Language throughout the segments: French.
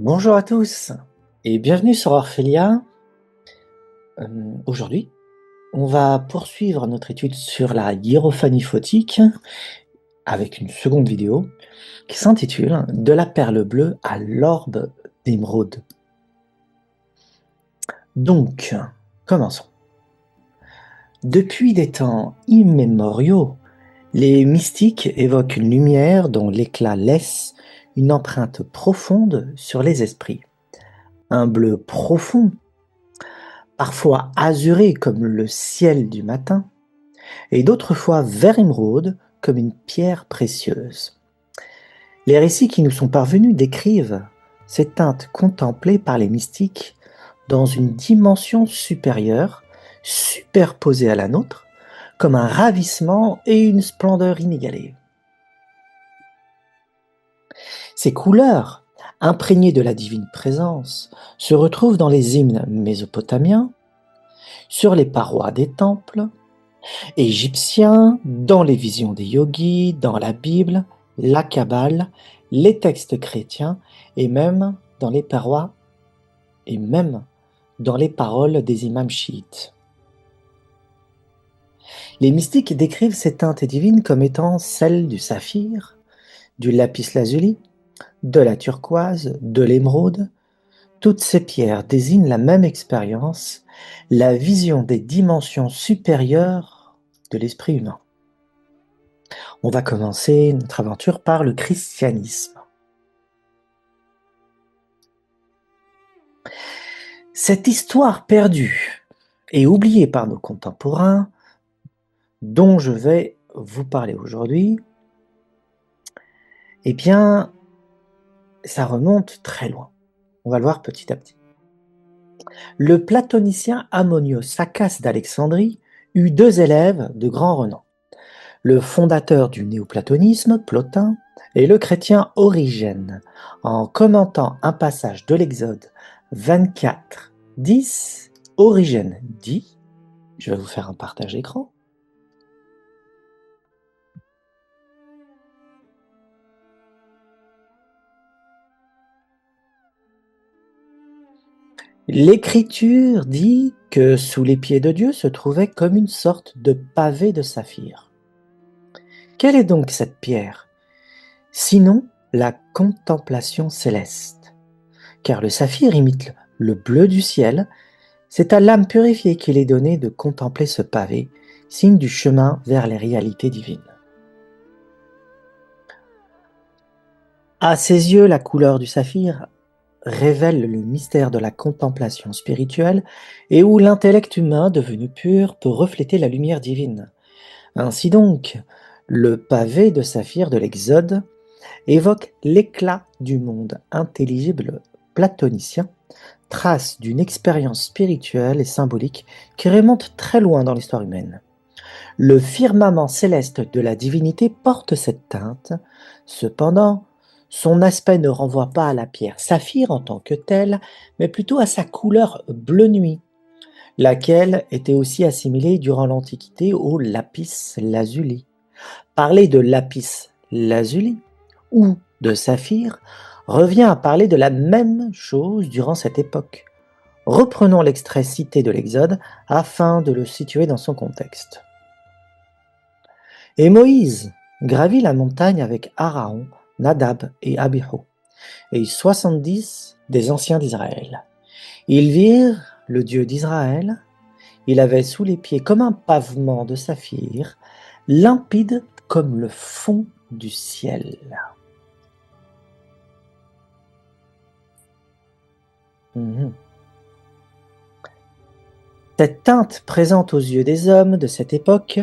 Bonjour à tous et bienvenue sur Orphelia. Aujourd'hui, on va poursuivre notre étude sur la hiérophanie photique avec une seconde vidéo qui s'intitule De la perle bleue à l'orbe d'émeraude. Donc, commençons. Depuis des temps immémoriaux, les mystiques évoquent une lumière dont l'éclat laisse une empreinte profonde sur les esprits. Un bleu profond, parfois azuré comme le ciel du matin, et d'autres fois vert émeraude comme une pierre précieuse. Les récits qui nous sont parvenus décrivent ces teintes contemplées par les mystiques dans une dimension supérieure, superposée à la nôtre, comme un ravissement et une splendeur inégalée. Ces couleurs, imprégnées de la divine présence, se retrouvent dans les hymnes mésopotamiens, sur les parois des temples, égyptiens, dans les visions des yogis, dans la Bible, la Kabbale, les textes chrétiens et même dans les paroles des imams chiites. Les mystiques décrivent ces teintes divines comme étant celles du saphir, du lapis-lazuli, de la turquoise, de l'émeraude. Toutes ces pierres désignent la même expérience, la vision des dimensions supérieures de l'esprit humain. On va commencer notre aventure par le christianisme. Cette histoire perdue et oubliée par nos contemporains, dont je vais vous parler aujourd'hui, eh bien, ça remonte très loin. On va le voir petit à petit. Le platonicien Ammonios Saccas d'Alexandrie eut deux élèves de grand renom. Le fondateur du néoplatonisme, Plotin, et le chrétien Origène, en commentant un passage de l'Exode 24, 10, Origène dit, je vais vous faire un partage d'écran. L'Écriture dit que sous les pieds de Dieu se trouvait comme une sorte de pavé de saphir. Quelle est donc cette pierre? Sinon la contemplation céleste. Car le saphir imite le bleu du ciel, c'est à l'âme purifiée qu'il est donné de contempler ce pavé, signe du chemin vers les réalités divines. À ses yeux, la couleur du saphir révèle le mystère de la contemplation spirituelle et où l'intellect humain devenu pur peut refléter la lumière divine. Ainsi donc, le pavé de saphir de l'Exode évoque l'éclat du monde intelligible platonicien, trace d'une expérience spirituelle et symbolique qui remonte très loin dans l'histoire humaine. Le firmament céleste de la divinité porte cette teinte, cependant, son aspect ne renvoie pas à la pierre saphir en tant que telle, mais plutôt à sa couleur bleu nuit, laquelle était aussi assimilée durant l'Antiquité au lapis lazuli. Parler de lapis lazuli ou de saphir revient à parler de la même chose durant cette époque. Reprenons l'extrait cité de l'Exode afin de le situer dans son contexte. Et Moïse gravit la montagne avec Aaron, Nadab et Abihu, et 70 des anciens d'Israël. Ils virent le Dieu d'Israël. Il avait sous les pieds comme un pavement de saphir, limpide comme le fond du ciel. Cette teinte présente aux yeux des hommes de cette époque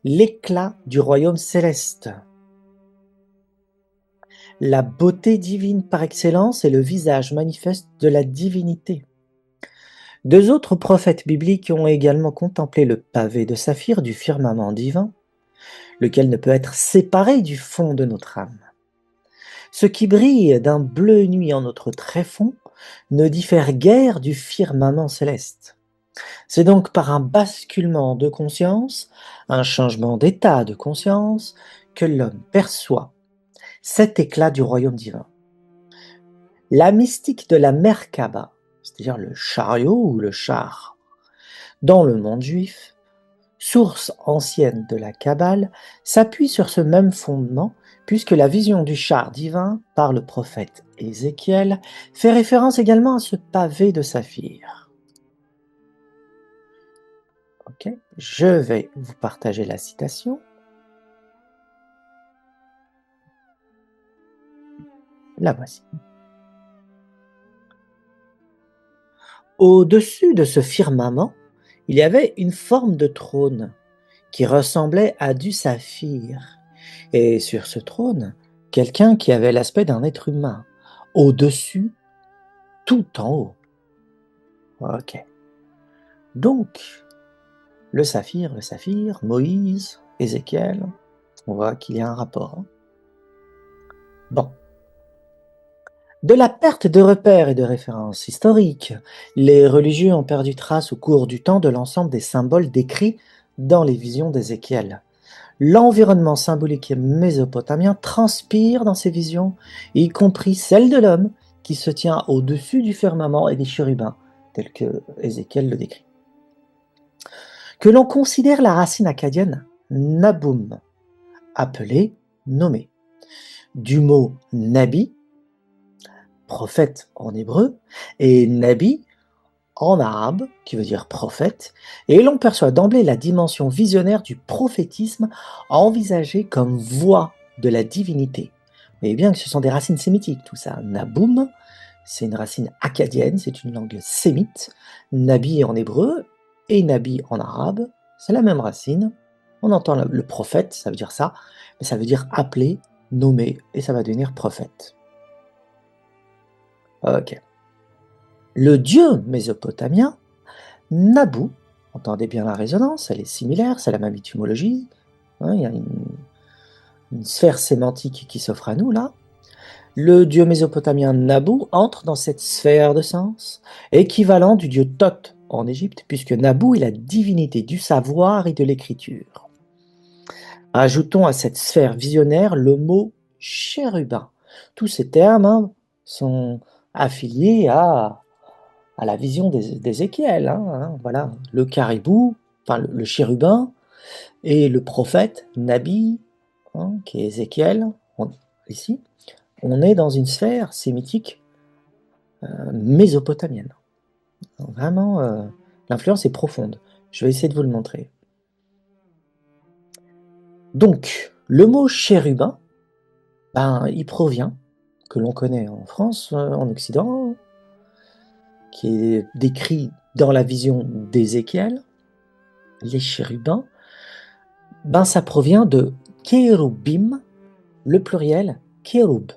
l'éclat du royaume céleste. La beauté divine par excellence est le visage manifeste de la divinité. Deux autres prophètes bibliques ont également contemplé le pavé de saphir du firmament divin, lequel ne peut être séparé du fond de notre âme. Ce qui brille d'un bleu nuit en notre tréfonds ne diffère guère du firmament céleste. C'est donc par un basculement de conscience, un changement d'état de conscience, que l'homme perçoit cet éclat du royaume divin. La mystique de la Merkaba, c'est-à-dire le chariot ou le char, dans le monde juif, source ancienne de la Kabbale, s'appuie sur ce même fondement, puisque la vision du char divin par le prophète Ézéchiel fait référence également à ce pavé de saphir. Ok, je vais vous partager la citation. La voici. Au-dessus de ce firmament, il y avait une forme de trône qui ressemblait à du saphir. Et sur ce trône, quelqu'un qui avait l'aspect d'un être humain, au-dessus, tout en haut. Ok. Donc, le saphir, Moïse, Ézéchiel, on voit qu'il y a un rapport. Bon. De la perte de repères et de références historiques, les religieux ont perdu trace au cours du temps de l'ensemble des symboles décrits dans les visions d'Ézéchiel. L'environnement symbolique mésopotamien transpire dans ces visions, y compris celle de l'homme qui se tient au-dessus du firmament et des chérubins, tel que Ézéchiel le décrit. Que l'on considère la racine acadienne Naboum, appelée nommé, du mot Nabi, prophète en hébreu, et Nabi en arabe, qui veut dire prophète, et l'on perçoit d'emblée la dimension visionnaire du prophétisme envisagée comme voie de la divinité. Vous voyez bien que ce sont des racines sémitiques, tout ça. Naboum, c'est une racine akkadienne, c'est une langue sémite. Nabi en hébreu et Nabi en arabe, c'est la même racine. On entend le prophète, ça veut dire ça, mais ça veut dire appelé, nommé, et ça va devenir prophète. Ok. Le dieu mésopotamien, Nabu, entendez bien la résonance, elle est similaire, c'est la même étymologie, hein, il y a une sphère sémantique qui s'offre à nous là. Le dieu mésopotamien Nabu entre dans cette sphère de sens, équivalent du dieu Thoth en Égypte, puisque Nabu est la divinité du savoir et de l'écriture. Ajoutons à cette sphère visionnaire le mot chérubin. Tous ces termes sont affiliés à la vision d'Ézéchiel. Voilà. Le caribou, enfin le chérubin, et le prophète Nabi, qui est Ézéchiel, ici. On est dans une sphère sémitique mésopotamienne. Vraiment, l'influence est profonde. Je vais essayer de vous le montrer. Donc, le mot chérubin, il provient, que l'on connaît en France, en Occident, qui est décrit dans la vision d'Ézéchiel, les chérubins, ça provient de kérubim, le pluriel kérub.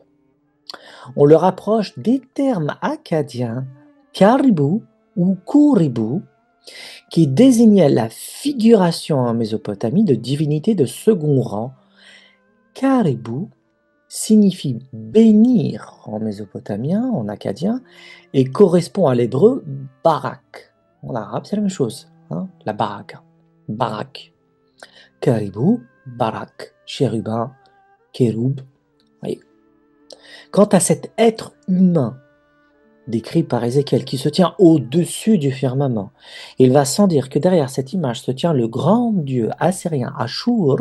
On le rapproche des termes akkadiens caribou ou kouribou, qui désignaient la figuration en Mésopotamie de divinités de second rang. Caribou signifie bénir en mésopotamien, en akkadien, et correspond à l'hébreu barak. En arabe, c'est la même chose, la baraka. Barak. Caribou, barak, chérubin, kéroub. Oui. Quant à cet être humain décrit par Ézéchiel qui se tient au-dessus du firmament, il va sans dire que derrière cette image se tient le grand dieu assyrien Ashur,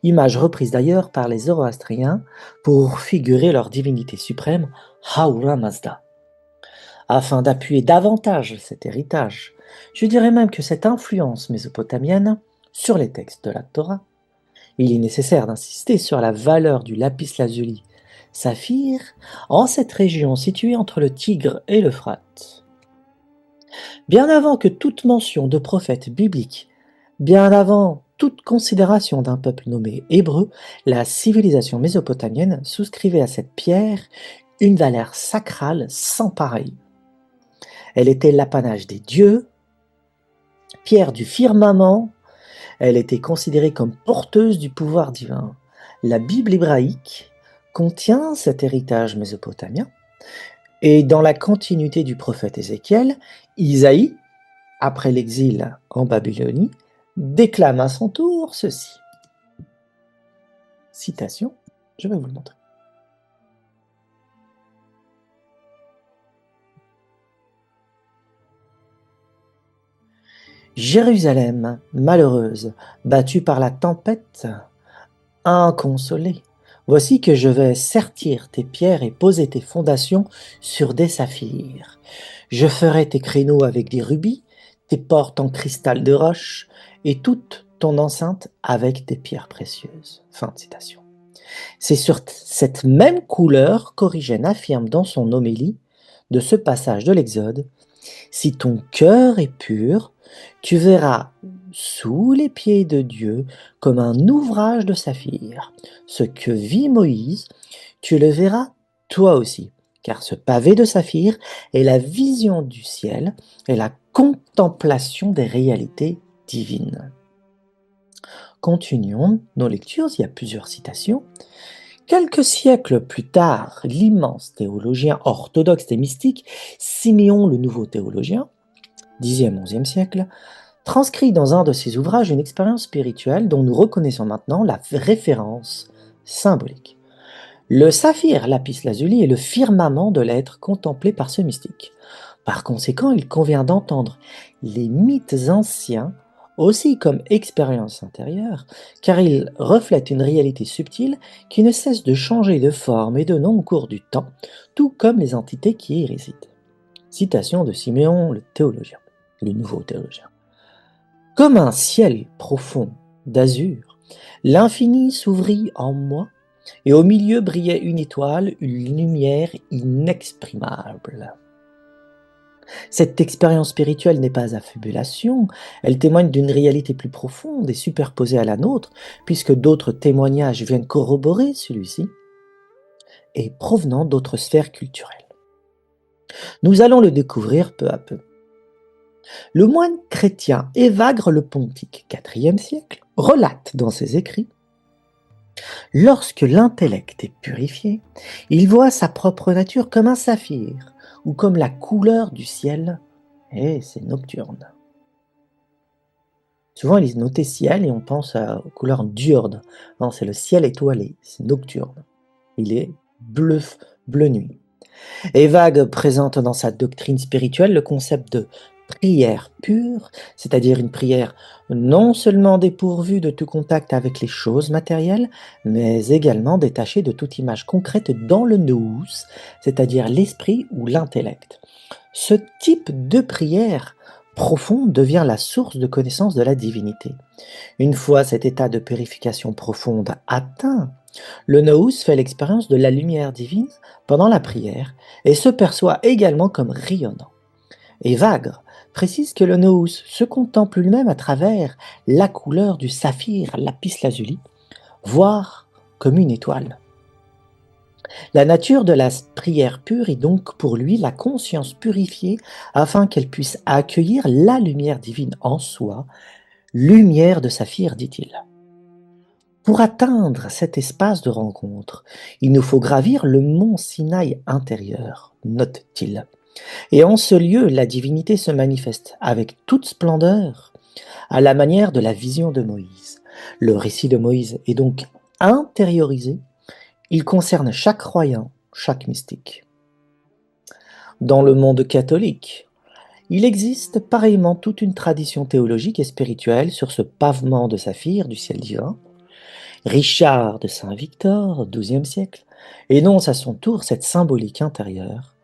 image reprise d'ailleurs par les zoroastriens pour figurer leur divinité suprême, Ahura Mazda. Afin d'appuyer davantage cet héritage, je dirais même que cette influence mésopotamienne sur les textes de la Torah, il est nécessaire d'insister sur la valeur du lapis-lazuli saphir en cette région située entre le Tigre et l'Euphrate. Bien avant que toute mention de prophète biblique, bien avant toute considération d'un peuple nommé hébreu, la civilisation mésopotamienne souscrivait à cette pierre une valeur sacrale sans pareille. Elle était l'apanage des dieux, pierre du firmament, elle était considérée comme porteuse du pouvoir divin. La Bible hébraïque contient cet héritage mésopotamien, et dans la continuité du prophète Ézéchiel, Isaïe, après l'exil en Babylonie, déclame à son tour ceci. Citation, je vais vous le montrer. Jérusalem, malheureuse, battue par la tempête, inconsolée, voici que je vais sertir tes pierres et poser tes fondations sur des saphirs. Je ferai tes créneaux avec des rubis, tes portes en cristal de roche, et toute ton enceinte avec des pierres précieuses. Fin de citation. C'est sur cette même couleur qu'Origène affirme dans son homélie de ce passage de l'Exode: si ton cœur est pur, tu verras sous les pieds de Dieu comme un ouvrage de saphir. Ce que vit Moïse, tu le verras toi aussi, car ce pavé de saphir est la vision du ciel et la contemplation des réalités divines. Continuons nos lectures, il y a plusieurs citations. Quelques siècles plus tard, l'immense théologien orthodoxe et mystique Siméon le Nouveau Théologien, 10e-11e siècle, transcrit dans un de ses ouvrages une expérience spirituelle dont nous reconnaissons maintenant la référence symbolique. Le saphir lapis lazuli est le firmament de l'être contemplé par ce mystique. Par conséquent, il convient d'entendre les mythes anciens aussi comme expérience intérieure, car ils reflètent une réalité subtile qui ne cesse de changer de forme et de nom au cours du temps, tout comme les entités qui y résident. Citation de Siméon le théologien, le nouveau théologien. Comme un ciel profond d'azur, l'infini s'ouvrit en moi, et au milieu brillait une étoile, une lumière inexprimable. Cette expérience spirituelle n'est pas affabulation, elle témoigne d'une réalité plus profonde et superposée à la nôtre, puisque d'autres témoignages viennent corroborer celui-ci, et provenant d'autres sphères culturelles. Nous allons le découvrir peu à peu. Le moine chrétien Évagre le Pontique, IVe siècle, relate dans ses écrits: lorsque l'intellect est purifié, il voit sa propre nature comme un saphir ou comme la couleur du ciel, et c'est nocturne. Souvent, il est noté ciel et on pense aux couleurs diurnes. Non, c'est le ciel étoilé, c'est nocturne. Il est bleu, bleu nuit. Evag présente dans sa doctrine spirituelle le concept de prière pure, c'est-à-dire une prière non seulement dépourvue de tout contact avec les choses matérielles, mais également détachée de toute image concrète dans le nous, c'est-à-dire l'esprit ou l'intellect. Ce type de prière profonde devient la source de connaissance de la divinité. Une fois cet état de purification profonde atteint, le nous fait l'expérience de la lumière divine pendant la prière et se perçoit également comme rayonnant. Évagre précise que le nous se contemple lui-même à travers la couleur du saphir lapis lazuli, voire comme une étoile. La nature de la prière pure est donc pour lui la conscience purifiée afin qu'elle puisse accueillir la lumière divine en soi, lumière de saphir, dit-il. Pour atteindre cet espace de rencontre, il nous faut gravir le mont Sinaï intérieur, note-t-il. Et en ce lieu, la divinité se manifeste avec toute splendeur, à la manière de la vision de Moïse. Le récit de Moïse est donc intériorisé, il concerne chaque croyant, chaque mystique. Dans le monde catholique, il existe pareillement toute une tradition théologique et spirituelle sur ce pavement de saphir du ciel divin. Richard de Saint-Victor, XIIe siècle, énonce à son tour cette symbolique intérieure.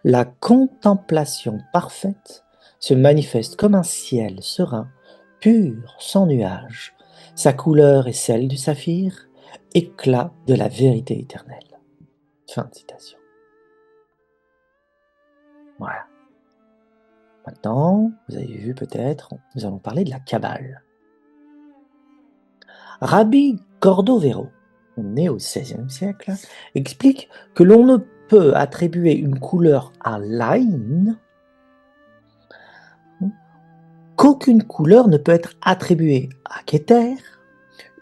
La contemplation parfaite se manifeste comme un ciel serein, pur, sans nuages. Sa couleur est celle du saphir, éclat de la vérité éternelle. Fin de citation. Voilà. Maintenant, vous avez vu peut-être, nous allons parler de la Kabbale. Rabbi Cordovero, né au XVIe siècle, explique que l'on ne peut attribuer une couleur à l'Aïn qu'aucune couleur ne peut être attribuée à Keter,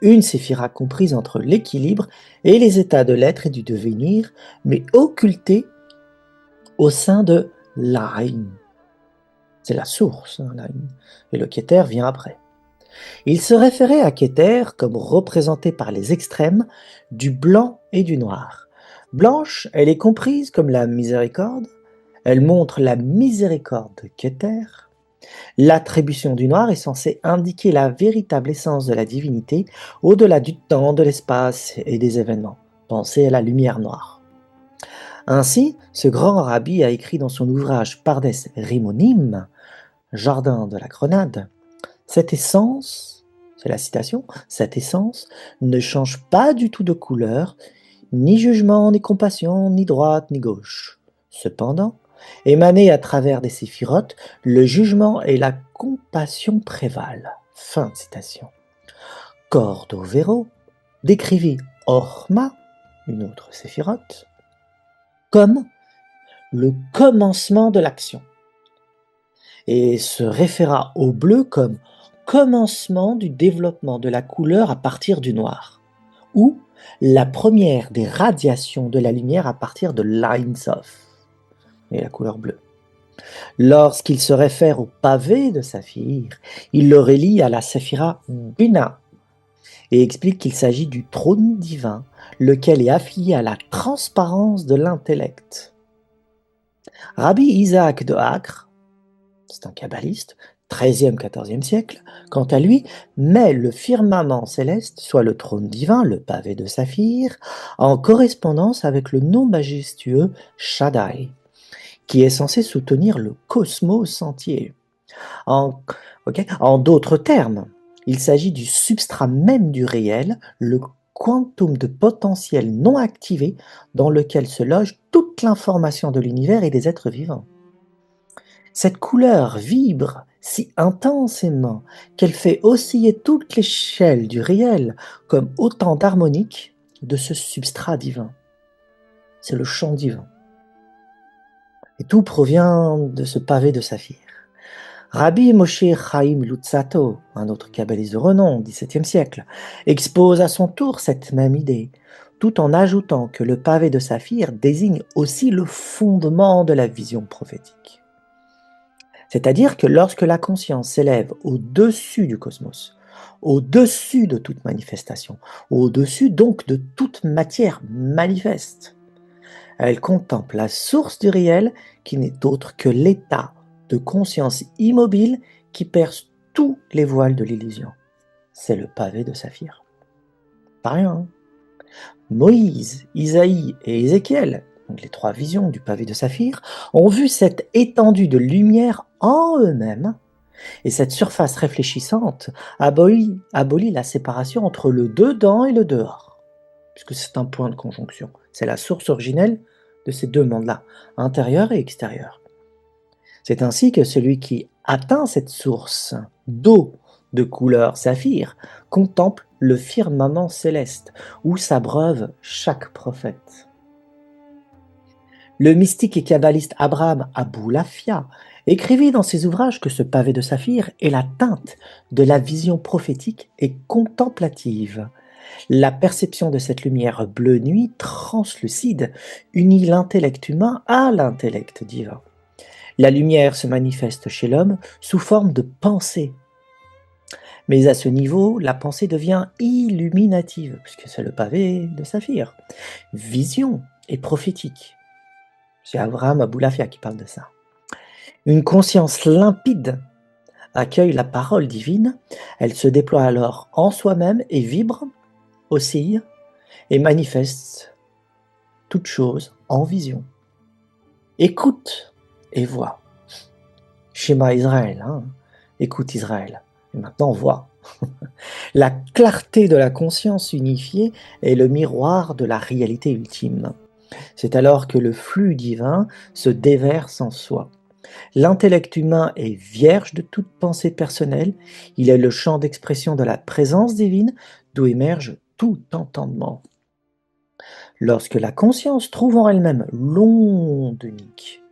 une séphira comprise entre l'équilibre et les états de l'être et du devenir, mais occultée au sein de l'Aïn. C'est la source, l'Aïn, et le Keter vient après. Il se référait à Keter comme représenté par les extrêmes du blanc et du noir. Blanche, elle est comprise comme la miséricorde, elle montre la miséricorde de Keter, L'attribution du noir est censée indiquer la véritable essence de la divinité au-delà du temps, de l'espace et des événements. Pensez à la lumière noire. Ainsi, ce grand rabbi a écrit dans son ouvrage Pardes Rimonim, Jardin de la grenade, cette essence, c'est la citation, cette essence ne change pas du tout de couleur, ni jugement, ni compassion, ni droite, ni gauche. Cependant, émané à travers des séphirotes, le jugement et la compassion prévalent. Fin de citation. Cordovero décrivit Orma, une autre séphirote, comme le commencement de l'action, et se référa au bleu comme commencement du développement de la couleur à partir du noir, ou la première des radiations de la lumière à partir de l'Ein Sof, et la couleur bleue. Lorsqu'il se réfère au pavé de saphir, il le relie à la séphira Bina et explique qu'il s'agit du trône divin, lequel est affilié à la transparence de l'intellect. Rabbi Isaac de Acre, c'est un kabbaliste, 13e-14e siècle, quant à lui, met le firmament céleste, soit le trône divin, le pavé de saphir, en correspondance avec le nom majestueux Shaddai, qui est censé soutenir le cosmos entier. En d'autres termes, il s'agit du substrat même du réel, le quantum de potentiel non activé dans lequel se loge toute l'information de l'univers et des êtres vivants. Cette couleur vibre si intensément qu'elle fait osciller toute l'échelle du réel comme autant d'harmoniques de ce substrat divin. C'est le chant divin. Et tout provient de ce pavé de saphir. Rabbi Moshe Chaim Luzzatto, un autre kabbaliste de renom, XVIIe siècle, expose à son tour cette même idée, tout en ajoutant que le pavé de saphir désigne aussi le fondement de la vision prophétique. C'est-à-dire que lorsque la conscience s'élève au-dessus du cosmos, au-dessus de toute manifestation, au-dessus donc de toute matière manifeste, elle contemple la source du réel qui n'est autre que l'état de conscience immobile qui perce tous les voiles de l'illusion. C'est le pavé de saphir. Pas rien, hein? Moïse, Isaïe et Ézéchiel, donc les trois visions du pavé de saphir, ont vu cette étendue de lumière en eux-mêmes, et cette surface réfléchissante abolit la séparation entre le dedans et le dehors, puisque c'est un point de conjonction. C'est la source originelle de ces deux mondes-là, intérieur et extérieur. C'est ainsi que celui qui atteint cette source d'eau de couleur saphir contemple le firmament céleste où s'abreuve chaque prophète. Le mystique et kabbaliste Abraham Aboulafia écrivit dans ses ouvrages que ce pavé de saphir est la teinte de la vision prophétique et contemplative. La perception de cette lumière bleue nuit translucide unit l'intellect humain à l'intellect divin. La lumière se manifeste chez l'homme sous forme de pensée. Mais à ce niveau, la pensée devient illuminative, puisque c'est le pavé de saphir. Vision et prophétique. C'est Abraham Aboulafia qui parle de ça. Une conscience limpide accueille la parole divine, elle se déploie alors en soi-même et vibre, oscille et manifeste toute chose en vision. Écoute et vois. Shema Israël, hein? Écoute Israël. Et maintenant, vois. La clarté de la conscience unifiée est le miroir de la réalité ultime. C'est alors que le flux divin se déverse en soi. L'intellect humain est vierge de toute pensée personnelle, il est le champ d'expression de la présence divine d'où émerge tout entendement. Lorsque la conscience trouve en elle-même l'onde unique,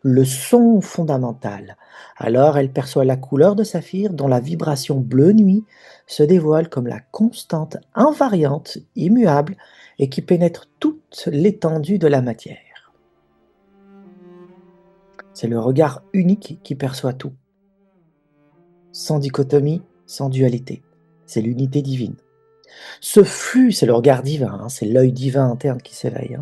le son fondamental, alors elle perçoit la couleur de saphir dont la vibration bleu nuit se dévoile comme la constante invariante, immuable et qui pénètre toute l'étendue de la matière. C'est le regard unique qui perçoit tout. Sans dichotomie, sans dualité. C'est l'unité divine. Ce flux, c'est le regard divin, hein, c'est l'œil divin interne qui s'éveille.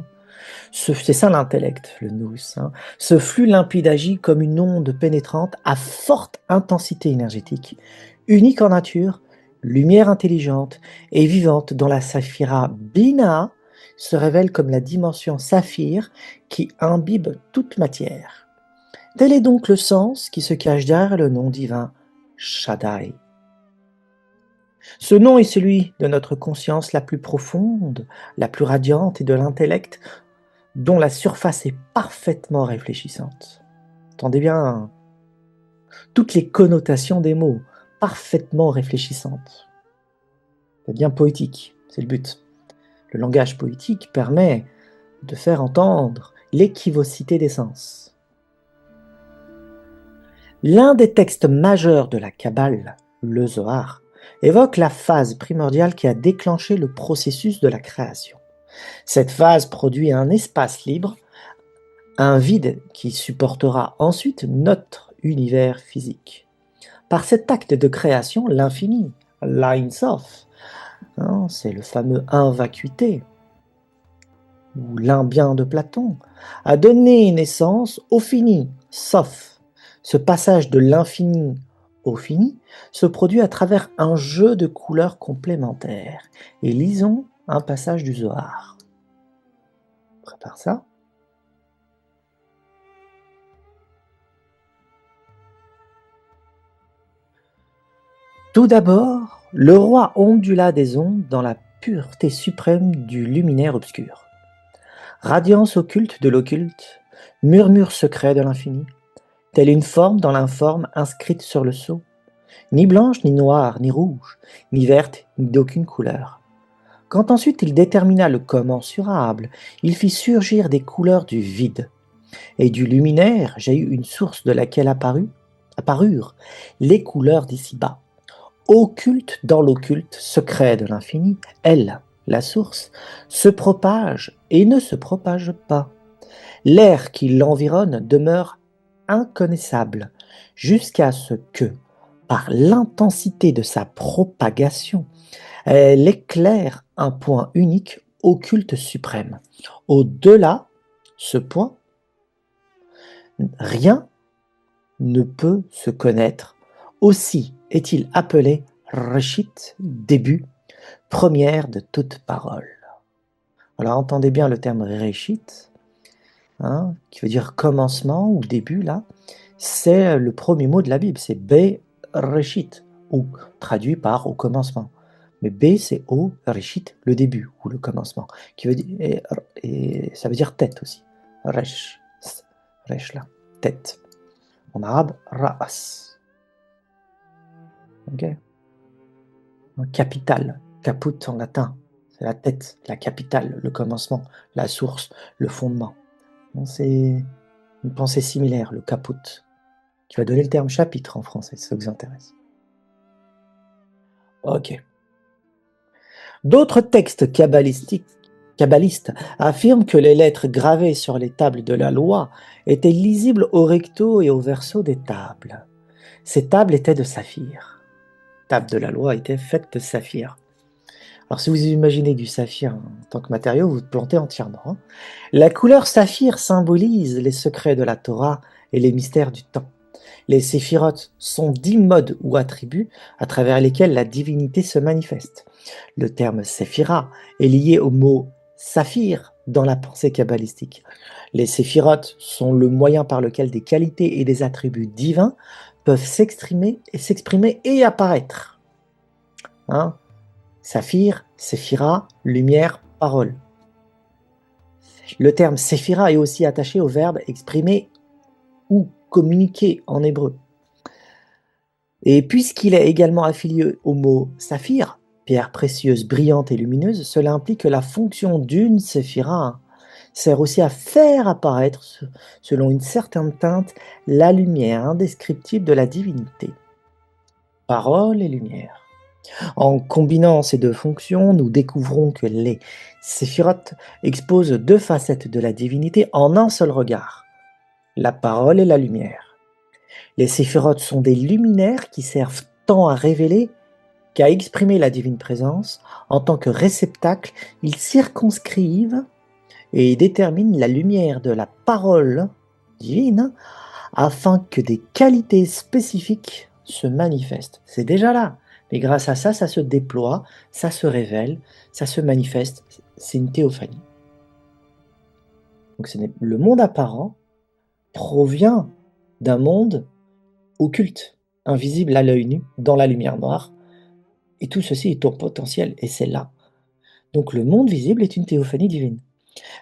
C'est ça l'intellect, le nous, hein. Ce flux limpide agit comme une onde pénétrante à forte intensité énergétique, unique en nature, lumière intelligente et vivante dont la saphira Binah se révèle comme la dimension saphir qui imbibe toute matière. Tel est donc le sens qui se cache derrière le nom divin Shaddai. Ce nom est celui de notre conscience la plus profonde, la plus radiante et de l'intellect dont la surface est parfaitement réfléchissante. Entendez bien toutes les connotations des mots, parfaitement réfléchissantes. C'est bien poétique, c'est le but. Le langage poétique permet de faire entendre l'équivocité des sens. L'un des textes majeurs de la Kabbale, le Zohar, évoque la phase primordiale qui a déclenché le processus de la création. Cette phase produit un espace libre, un vide qui supportera ensuite notre univers physique. Par cet acte de création, l'infini, l'Ain Sof, c'est le fameux un vacuité, ou l'un bien de Platon, a donné naissance au fini, Sof. Ce passage de l'infini au fini se produit à travers un jeu de couleurs complémentaires. Et lisons un passage du Zohar. Prépare ça. Tout d'abord, le roi ondula des ondes dans la pureté suprême du luminaire obscur. Radiance occulte de l'occulte, murmure secret de l'infini, telle une forme dans l'informe inscrite sur le sceau, ni blanche, ni noire, ni rouge, ni verte, ni d'aucune couleur. Quand ensuite il détermina le commensurable, il fit surgir des couleurs du vide, et du luminaire jaillit une source de laquelle apparurent les couleurs d'ici-bas. Occulte dans l'occulte, secret de l'infini, elle, la source, se propage et ne se propage pas. L'air qui l'environne demeure inconnaissable jusqu'à ce que, par l'intensité de sa propagation, elle éclaire un point unique occulte suprême. Au-delà, ce point, rien ne peut se connaître. Aussi est-il appelé Reshit, début, première de toute parole. Alors entendez bien le terme Reshit, qui veut dire commencement ou début là. C'est le premier mot de la Bible, c'est Bereshit, ou traduit par au commencement. Mais B, c'est au Reshit, le début, ou le commencement, qui veut dire, et ça veut dire tête aussi. Resh, Resh là, tête. En arabe, Ra'as. Ok. Capitale, caput en latin, c'est la tête, la capitale, le commencement, la source, le fondement. Bon, c'est une pensée similaire, le caput, qui va donner le terme chapitre en français, si ça vous intéresse. Ok. D'autres textes kabbalistes affirment que les lettres gravées sur les tables de la loi étaient lisibles au recto et au verso des tables. Ces tables étaient de saphir. La table de la loi était faite de saphir. Alors si vous imaginez du saphir en tant que matériau, vous vous plantez entièrement. La couleur saphir symbolise les secrets de la Torah et les mystères du temps. Les séphirotes sont 10 modes ou attributs à travers lesquels la divinité se manifeste. Le terme séphira est lié au mot saphir dans la pensée kabbalistique. Les séphirotes sont le moyen par lequel des qualités et des attributs divins peuvent s'exprimer et apparaître. Saphir, séphira, lumière, parole. Le terme séphira est aussi attaché au verbe exprimer ou communiquer en hébreu. Et puisqu'il est également affilié au mot saphir, pierre précieuse, brillante et lumineuse, cela implique que la fonction d'une séphira sert aussi à faire apparaître, selon une certaine teinte, la lumière indescriptible de la divinité. Parole et lumière. En combinant ces deux fonctions, nous découvrons que les séphirotes exposent deux facettes de la divinité en un seul regard, la parole et la lumière. Les séphirotes sont des luminaires qui servent tant à révéler qu'à exprimer la divine présence. En tant que réceptacle, ils circonscrivent et il détermine la lumière de la parole divine afin que des qualités spécifiques se manifestent. C'est déjà là, mais grâce à ça, ça se déploie, ça se révèle, ça se manifeste. C'est une théophanie. Donc le monde apparent provient d'un monde occulte, invisible à l'œil nu, dans la lumière noire, et tout ceci est au potentiel, et c'est là. Donc le monde visible est une théophanie divine.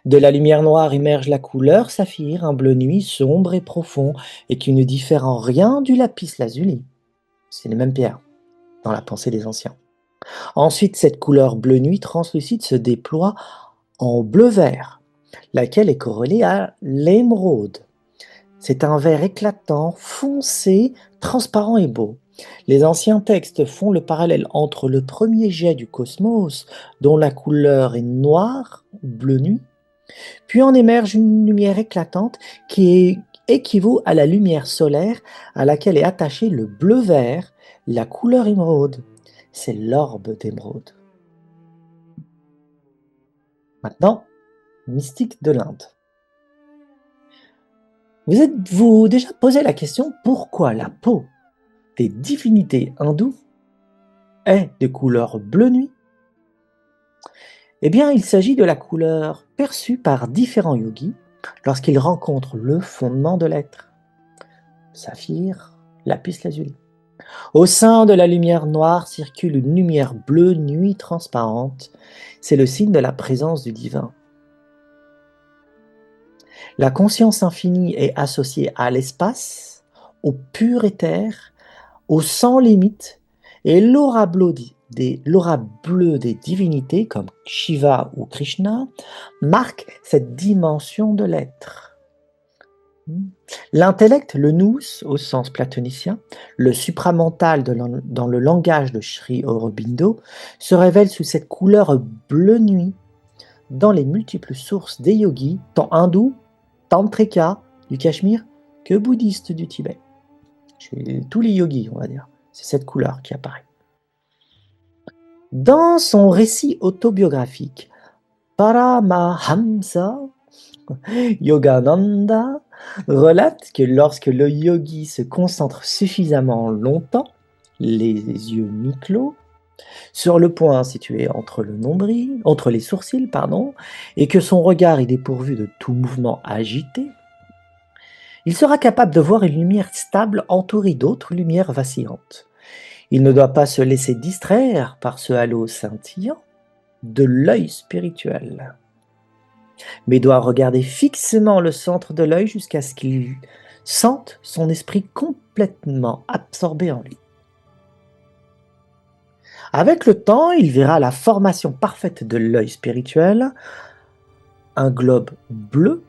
De la lumière noire émerge la couleur saphir, un bleu nuit sombre et profond, et qui ne diffère en rien du lapis lazuli. C'est les mêmes pierres, dans la pensée des anciens. Ensuite, cette couleur bleu nuit translucide se déploie en bleu-vert, laquelle est corrélée à l'émeraude. C'est un vert éclatant, foncé, transparent et beau. Les anciens textes font le parallèle entre le premier jet du cosmos, dont la couleur est noire, bleu nuit, puis en émerge une lumière éclatante qui équivaut à la lumière solaire à laquelle est attaché le bleu-vert, la couleur émeraude. C'est l'orbe d'émeraude. Maintenant, mystique de l'Inde. Vous êtes-vous déjà posé la question pourquoi la peau des divinités hindoues est de couleur bleu nuit? Eh bien, il s'agit de la couleur perçue par différents yogis lorsqu'ils rencontrent le fondement de l'être. Saphir, lapis lazuli. Au sein de la lumière noire circule une lumière bleue nuit transparente. C'est le signe de la présence du divin. La conscience infinie est associée à l'espace, au pur éther, au sans limite, et l'aura bleue des divinités comme Shiva ou Krishna marque cette dimension de l'être. L'intellect, le nous au sens platonicien, le supramental dans le langage de Sri Aurobindo, se révèle sous cette couleur bleu nuit dans les multiples sources des yogis, tant hindous, tantrika du Cachemire que bouddhistes du Tibet. Chez tous les yogis, on va dire, c'est cette couleur qui apparaît. Dans son récit autobiographique, Paramahamsa Yogananda relate que lorsque le yogi se concentre suffisamment longtemps, les yeux mi-clos, sur le point situé entre les sourcils, et que son regard est dépourvu de tout mouvement agité, il sera capable de voir une lumière stable entourée d'autres lumières vacillantes. Il ne doit pas se laisser distraire par ce halo scintillant de l'œil spirituel, mais doit regarder fixement le centre de l'œil jusqu'à ce qu'il sente son esprit complètement absorbé en lui. Avec le temps, il verra la formation parfaite de l'œil spirituel, un globe bleu,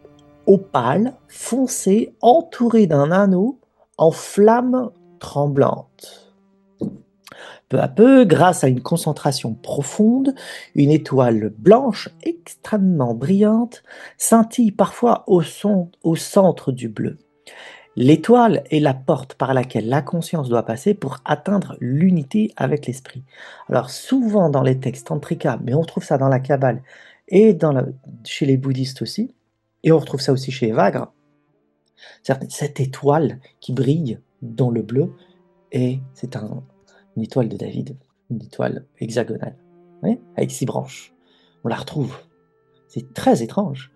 opale, foncé, entouré d'un anneau en flamme tremblante. Peu à peu, grâce à une concentration profonde, une étoile blanche extrêmement brillante scintille parfois au centre du bleu. L'étoile est la porte par laquelle la conscience doit passer pour atteindre l'unité avec l'esprit. Alors souvent dans les textes tantrika, mais on retrouve ça dans la Kabbale et chez les bouddhistes aussi, et on retrouve ça aussi chez les Vagres, cette étoile qui brille dans le bleu, et c'est une étoile de David, une étoile hexagonale, avec 6 branches. On la retrouve. C'est très étrange.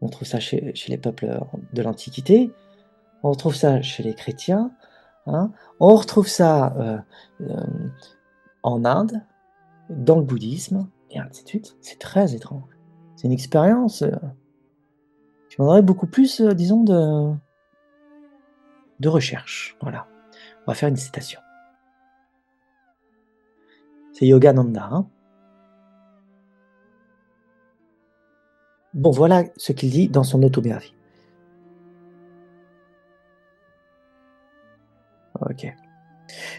On trouve ça chez les peuples de l'Antiquité, on retrouve ça chez les chrétiens, on retrouve ça en Inde, dans le bouddhisme, et ainsi de suite. C'est très étrange. C'est une expérience qui demanderait beaucoup plus, disons, de recherche. Voilà. On va faire une citation. C'est Yogananda. Bon, voilà ce qu'il dit dans son autobiographie. Ok.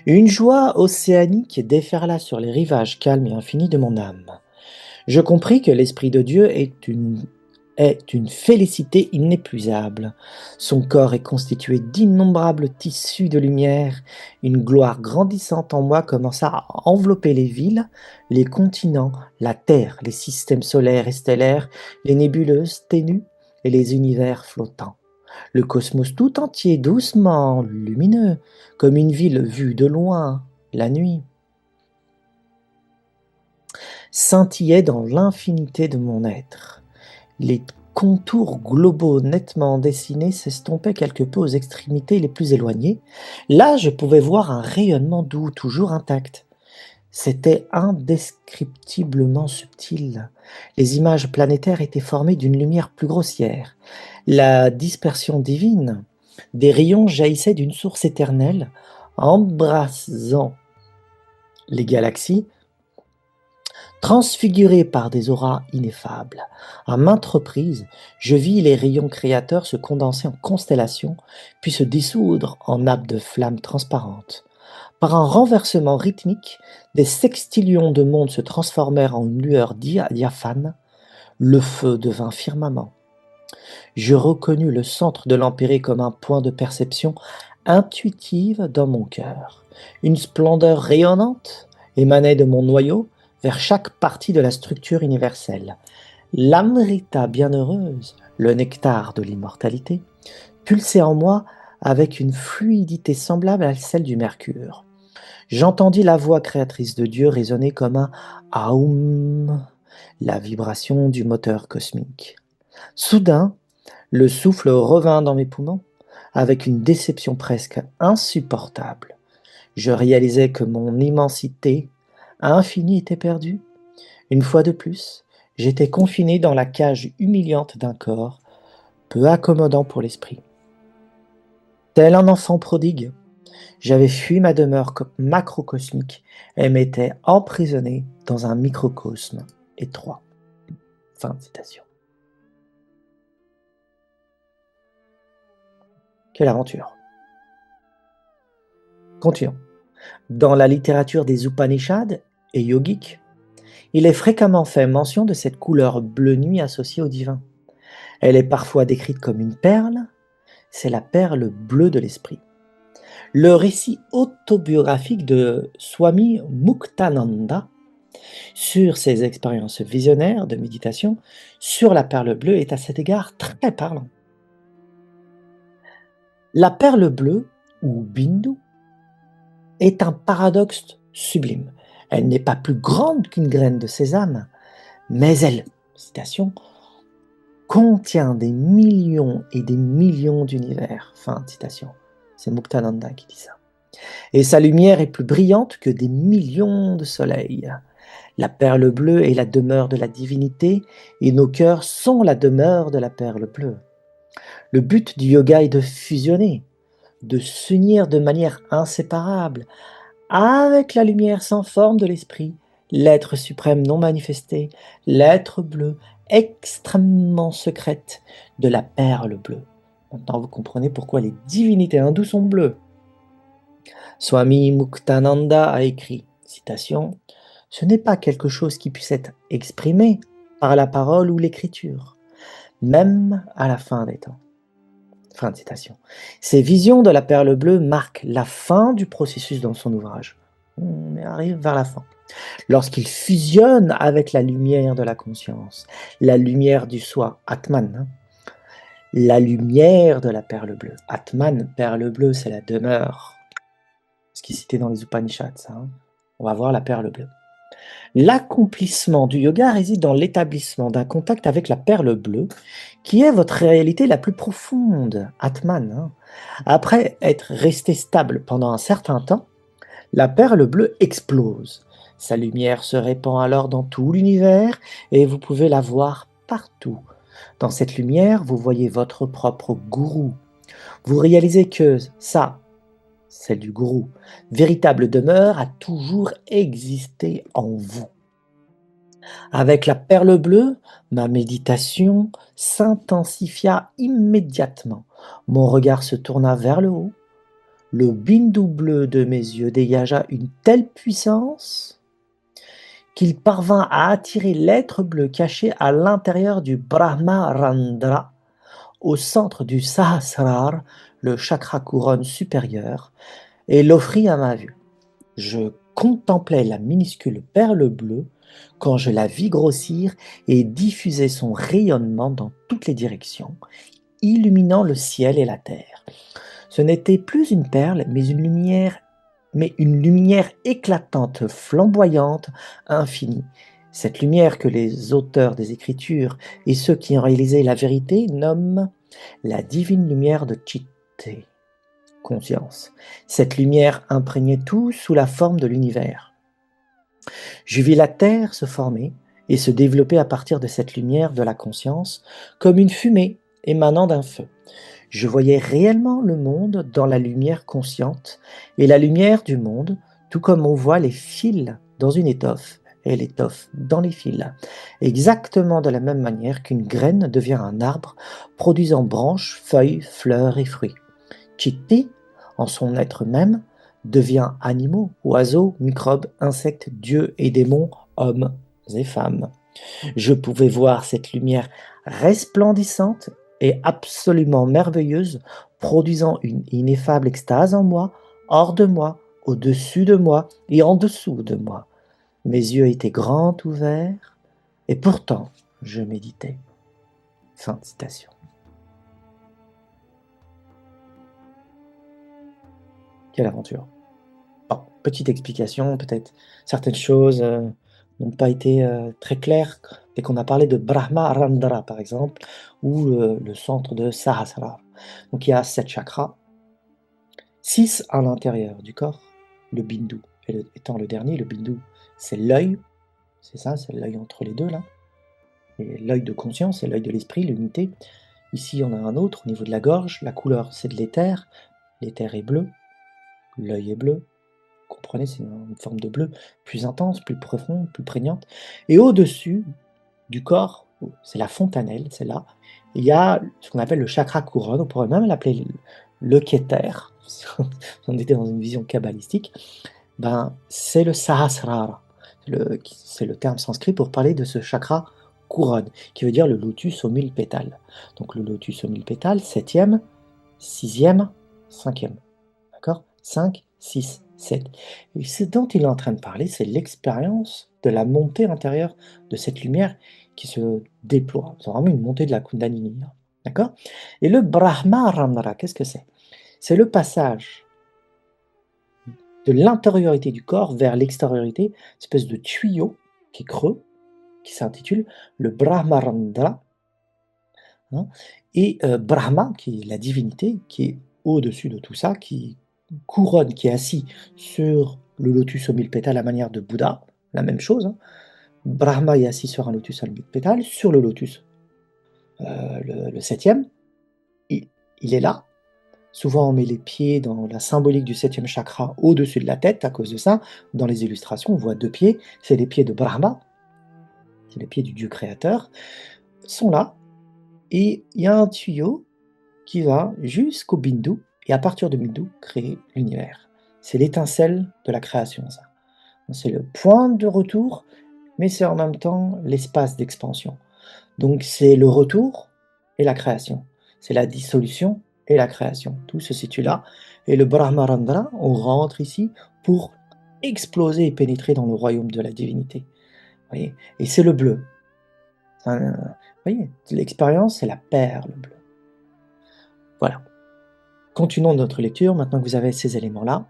Une joie océanique déferla sur les rivages calmes et infinis de mon âme. Je compris que l'Esprit de Dieu est est une félicité inépuisable. Son corps est constitué d'innombrables tissus de lumière. Une gloire grandissante en moi commença à envelopper les villes, les continents, la Terre, les systèmes solaires et stellaires, les nébuleuses ténues et les univers flottants. Le cosmos tout entier, doucement lumineux, comme une ville vue de loin, la nuit, scintillait dans l'infinité de mon être. Les contours globaux nettement dessinés s'estompaient quelque peu aux extrémités les plus éloignées. Là, je pouvais voir un rayonnement doux, toujours intact. C'était indescriptiblement subtil. Les images planétaires étaient formées d'une lumière plus grossière. La dispersion divine des rayons jaillissait d'une source éternelle, embrasant les galaxies, transfigurées par des auras ineffables. À maintes reprises, je vis les rayons créateurs se condenser en constellations, puis se dissoudre en nappes de flammes transparentes. Par un renversement rythmique, des sextillions de mondes se transformèrent en une lueur diaphane. Le feu devint firmament. Je reconnus le centre de l'empyrée comme un point de perception intuitive dans mon cœur. Une splendeur rayonnante émanait de mon noyau vers chaque partie de la structure universelle. L'Amrita bienheureuse, le nectar de l'immortalité, pulsait en moi avec une fluidité semblable à celle du mercure. J'entendis la voix créatrice de Dieu résonner comme un Aum, la vibration du moteur cosmique. Soudain, le souffle revint dans mes poumons avec une déception presque insupportable. Je réalisais que mon immensité infinie était perdue. Une fois de plus, j'étais confiné dans la cage humiliante d'un corps, peu accommodant pour l'esprit. Tel un enfant prodigue, j'avais fui ma demeure macrocosmique et m'étais emprisonné dans un microcosme étroit. Fin de citation. Quelle aventure! Continuons. Dans la littérature des Upanishads et yogiques, il est fréquemment fait mention de cette couleur bleu nuit associée au divin. Elle est parfois décrite comme une perle, c'est la perle bleue de l'esprit. Le récit autobiographique de Swami Muktananda sur ses expériences visionnaires de méditation sur la perle bleue est à cet égard très parlant. La perle bleue, ou bindu, est un paradoxe sublime. Elle n'est pas plus grande qu'une graine de sésame, mais elle, citation, contient des millions et des millions d'univers. Fin de citation. C'est Muktananda qui dit ça. Et sa lumière est plus brillante que des millions de soleils. La perle bleue est la demeure de la divinité et nos cœurs sont la demeure de la perle bleue. Le but du yoga est de fusionner, de s'unir de manière inséparable avec la lumière sans forme de l'esprit, l'être suprême non manifesté, l'être bleu, extrêmement secrète de la perle bleue. Maintenant, vous comprenez pourquoi les divinités hindoues sont bleues. Swami Muktananda a écrit, citation, « Ce n'est pas quelque chose qui puisse être exprimé par la parole ou l'écriture, même à la fin des temps. » Fin de citation. Ces visions de la perle bleue marquent la fin du processus dans son ouvrage. On arrive vers la fin. Lorsqu'il fusionne avec la lumière de la conscience, la lumière du soi, Atman, la lumière de la perle bleue. Atman, perle bleue, c'est la demeure. Ce qui est cité dans les Upanishads, ça. On va voir la perle bleue. L'accomplissement du yoga réside dans l'établissement d'un contact avec la perle bleue, qui est votre réalité la plus profonde, Atman. Après être resté stable pendant un certain temps, la perle bleue explose. Sa lumière se répand alors dans tout l'univers et vous pouvez la voir partout. Dans cette lumière, vous voyez votre propre gourou. Vous réalisez que ça, celle du gourou, véritable demeure, a toujours existé en vous. Avec la perle bleue, ma méditation s'intensifia immédiatement. Mon regard se tourna vers le haut. Le bindu bleu de mes yeux dégagea une telle puissance qu'il parvint à attirer l'être bleu caché à l'intérieur du Brahmarandra, au centre du Sahasrara, le chakra couronne supérieur, et l'offrit à ma vue. Je contemplais la minuscule perle bleue quand je la vis grossir et diffuser son rayonnement dans toutes les directions, illuminant le ciel et la terre. Ce n'était plus une perle, mais une lumière éclatante, flamboyante, infinie. Cette lumière que les auteurs des Écritures et ceux qui ont réalisé la vérité nomment la divine lumière de Chitte, conscience. Cette lumière imprégnait tout sous la forme de l'univers. Je vis la terre se former et se développer à partir de cette lumière de la conscience, comme une fumée émanant d'un feu. Je voyais réellement le monde dans la lumière consciente et la lumière du monde, tout comme on voit les fils dans une étoffe et l'étoffe dans les fils, exactement de la même manière qu'une graine devient un arbre, produisant branches, feuilles, fleurs et fruits. Chitti, en son être même, devient animaux, oiseaux, microbes, insectes, dieux et démons, hommes et femmes. Je pouvais voir cette lumière resplendissante et absolument merveilleuse, produisant une ineffable extase en moi, hors de moi, au-dessus de moi et en dessous de moi. Mes yeux étaient grands ouverts, et pourtant je méditais. Fin de citation. Quelle aventure. Bon, petite explication, peut-être certaines choses n'ont pas été très claires dès qu'on a parlé de Brahmarandra, par exemple, ou le centre de Sahasrara. Donc il y a 7 chakras, 6 à l'intérieur du corps, le bindu étant le dernier. Le bindu, c'est l'œil, c'est ça, c'est l'œil entre les deux là. Et l'œil de conscience, c'est l'œil de l'esprit, l'unité. Ici, on a un autre au niveau de la gorge. La couleur, c'est de l'éther. L'éther est bleu, l'œil est bleu. Vous comprenez, c'est une forme de bleu plus intense, plus profonde, plus prégnante. Et au-dessus du corps, c'est la fontanelle, c'est là. Il y a ce qu'on appelle le chakra couronne, on pourrait même l'appeler le Keter, si on était dans une vision kabbalistique. Ben, c'est le Sahasrara. C'est le terme sanskrit pour parler de ce chakra couronne, qui veut dire le lotus aux 1000 pétales. Donc le lotus aux 1000 pétales, 7e, 6e, 5e. D'accord? 5, 6, 7. Et ce dont il est en train de parler, c'est l'expérience de la montée intérieure de cette lumière qui se déploie. C'est vraiment une montée de la Kundalini. D'accord? Et le Brahmarandra, qu'est-ce que c'est? C'est le passage de l'intériorité du corps vers l'extériorité, une espèce de tuyau qui est creux, qui s'intitule le Brahmarandra. Hein, et Brahma, qui est la divinité, qui est au-dessus de tout ça, qui couronne, qui est assis sur le lotus aux 1000 pétales à la manière de Bouddha, la même chose. Hein. Brahma est assis sur un lotus à 1000 pétales, sur le lotus, le 7e, il est là. Souvent, on met les pieds dans la symbolique du 7e chakra au-dessus de la tête, à cause de ça. Dans les illustrations, on voit 2 pieds, c'est les pieds de Brahma, c'est les pieds du Dieu créateur, sont là, et il y a un tuyau qui va jusqu'au bindu, et à partir de bindu, créer l'univers. C'est l'étincelle de la création, ça. C'est le point de retour, mais c'est en même temps l'espace d'expansion. Donc c'est le retour et la création. C'est la dissolution et la création. Tout se situe là. Et le Brahmarandra, on rentre ici pour exploser et pénétrer dans le royaume de la divinité. Voyez, et c'est le bleu. Vous voyez, l'expérience, c'est la perle bleue. Voilà. Continuons notre lecture, maintenant que vous avez ces éléments-là.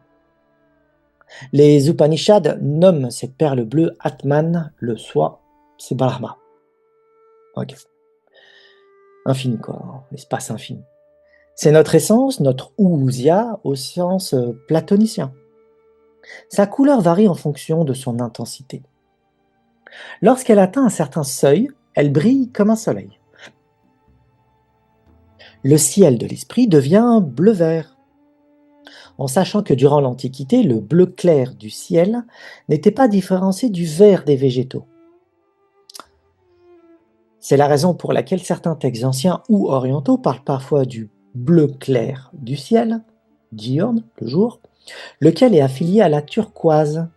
Les Upanishads nomment cette perle bleue Atman, le soi, c'est Brahma. Ok. Infini, quoi, l'espace infini. C'est notre essence, notre ousia au sens platonicien. Sa couleur varie en fonction de son intensité. Lorsqu'elle atteint un certain seuil, elle brille comme un soleil. Le ciel de l'esprit devient bleu-vert, en sachant que durant l'Antiquité, le bleu clair du ciel n'était pas différencié du vert des végétaux. C'est la raison pour laquelle certains textes anciens ou orientaux parlent parfois du bleu clair du ciel, diurne, le jour, lequel est affilié à la turquoise.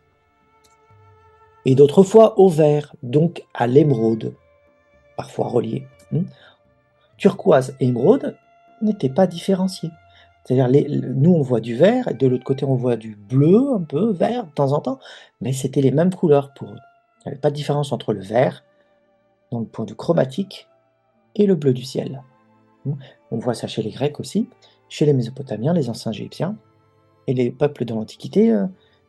et d'autres fois au vert, donc à l'émeraude, parfois reliés. Turquoise et émeraude n'étaient pas différenciés. C'est-à-dire, nous, on voit du vert, et de l'autre côté, on voit du bleu, un peu vert, de temps en temps, mais c'était les mêmes couleurs pour eux. Il n'y avait pas de différence entre le vert, dans le point de vue chromatique, et le bleu du ciel. On voit ça chez les Grecs aussi, chez les Mésopotamiens, les anciens Égyptiens, et les peuples de l'Antiquité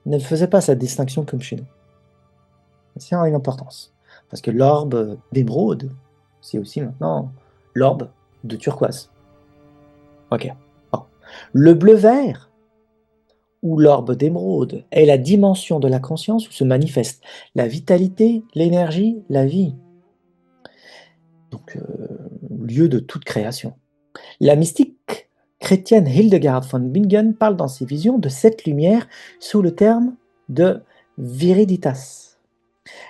ne faisaient pas cette distinction comme chez nous. Ça a une importance, parce que l'orbe d'émeraude, c'est aussi maintenant l'orbe de turquoise. Ok. Bon. Le bleu-vert, ou l'orbe d'émeraude, est la dimension de la conscience où se manifeste la vitalité, l'énergie, la vie. Donc, lieu de toute création. La mystique chrétienne Hildegard von Bingen parle dans ses visions de cette lumière sous le terme de viriditas.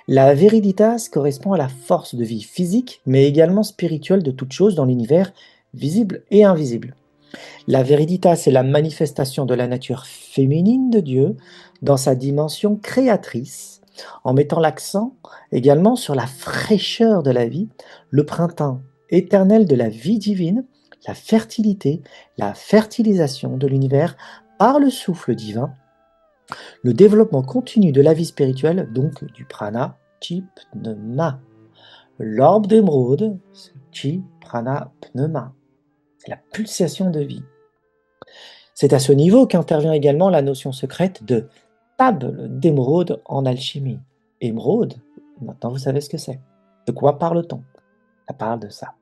La viriditas correspond à la force de vie physique, mais également spirituelle de toute chose dans l'univers, visible et invisible. La viriditas est la manifestation de la nature féminine de Dieu dans sa dimension créatrice, en mettant l'accent également sur la fraîcheur de la vie, le printemps éternel de la vie divine, la fertilité, la fertilisation de l'univers par le souffle divin, le développement continu de la vie spirituelle, donc du prana, chi, pneuma. L'orbe d'émeraude, c'est chi, prana, pneuma. C'est la pulsation de vie. C'est à ce niveau qu'intervient également la notion secrète de table d'émeraude en alchimie. Émeraude, maintenant vous savez ce que c'est. De quoi parle-t-on? Ça parle de ça.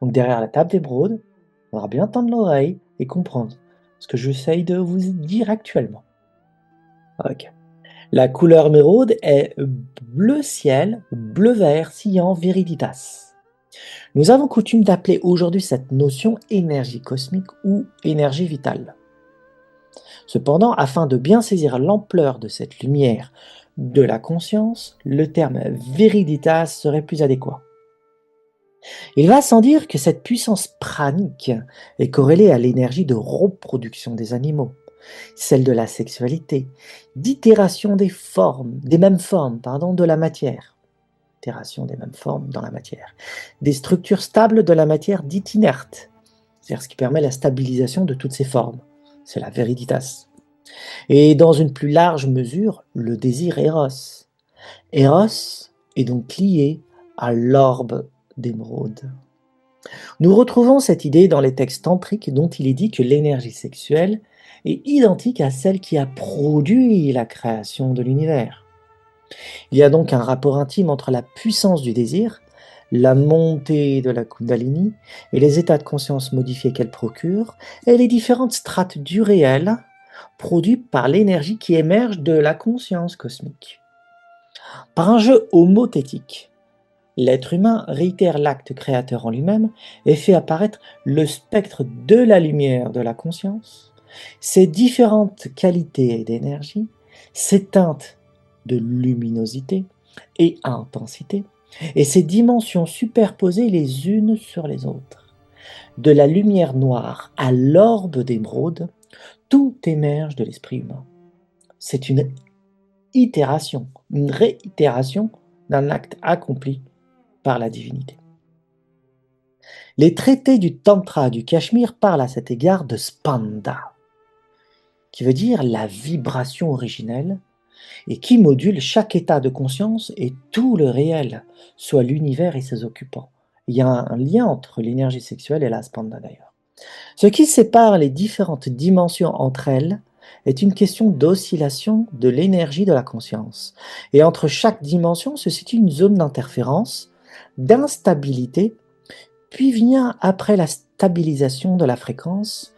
Donc derrière la table d'émeraude, on faudra bien tendre l'oreille et comprendre ce que j'essaye de vous dire actuellement. Ok. La couleur émeraude est bleu ciel, bleu vert, sillant viriditas. Nous avons coutume d'appeler aujourd'hui cette notion énergie cosmique ou énergie vitale. Cependant, afin de bien saisir l'ampleur de cette lumière de la conscience, le terme viriditas serait plus adéquat. Il va sans dire que cette puissance pranique est corrélée à l'énergie de reproduction des animaux, celle de la sexualité, d'itération des formes, des mêmes formes, de la matière. Itération des mêmes formes dans la matière. Des structures stables de la matière dite inerte, c'est-à-dire ce qui permet la stabilisation de toutes ces formes. C'est la viriditas. Et dans une plus large mesure, le désir Eros. Eros est donc lié à l'orbe d'émeraude. Nous retrouvons cette idée dans les textes tantriques dont il est dit que l'énergie sexuelle est identique à celle qui a produit la création de l'univers. Il y a donc un rapport intime entre la puissance du désir, la montée de la Kundalini et les états de conscience modifiés qu'elle procure, et les différentes strates du réel produits par l'énergie qui émerge de la conscience cosmique. Par un jeu homothétique, l'être humain réitère l'acte créateur en lui-même et fait apparaître le spectre de la lumière de la conscience, ses différentes qualités d'énergie, ses teintes de luminosité et intensité, et ses dimensions superposées les unes sur les autres. De la lumière noire à l'orbe d'émeraude, tout émerge de l'esprit humain. C'est une itération, une réitération d'un acte accompli par la divinité. Les traités du Tantra du Cachemire parlent à cet égard de Spanda, qui veut dire la vibration originelle, et qui module chaque état de conscience et tout le réel, soit l'univers et ses occupants. Il y a un lien entre l'énergie sexuelle et la Spanda d'ailleurs. Ce qui sépare les différentes dimensions entre elles est une question d'oscillation de l'énergie de la conscience. Et entre chaque dimension se situe une zone d'interférence, d'instabilité, puis vient après la stabilisation de la fréquence,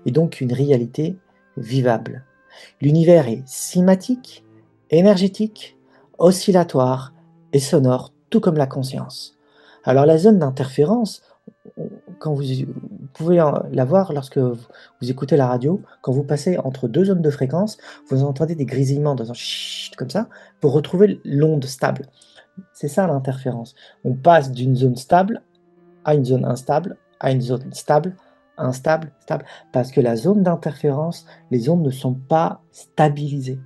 et donc une réalité vivable. L'univers est cymatique, énergétique, oscillatoire et sonore, tout comme la conscience. Alors la zone d'interférence, quand vous pouvez la voir lorsque vous écoutez la radio, quand vous passez entre deux zones de fréquence, vous entendez des grésillements dans un chut comme ça, pour retrouver l'onde stable. C'est ça l'interférence. On passe d'une zone stable à une zone instable, à une zone stable, Instable, stable, parce que la zone d'interférence, les ondes ne sont pas stabilisées.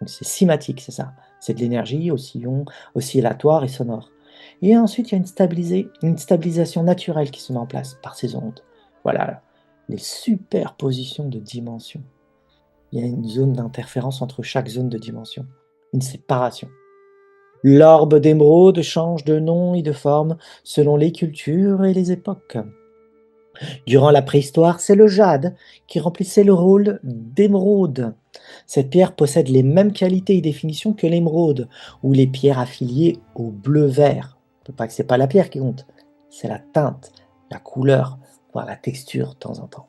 Donc c'est cymatique, c'est ça. C'est de l'énergie oscillatoire et sonore. Et ensuite, il y a une stabilisation naturelle qui se met en place par ces ondes. Voilà, les superpositions de dimensions. Il y a une zone d'interférence entre chaque zone de dimension, une séparation. L'orbe d'émeraude change de nom et de forme selon les cultures et les époques. Durant la préhistoire, c'est le jade qui remplissait le rôle d'émeraude. Cette pierre possède les mêmes qualités et définitions que l'émeraude, ou les pierres affiliées au bleu-vert. On ne peut pas que ce n'est pas la pierre qui compte, c'est la teinte, la couleur, voire la texture de temps en temps.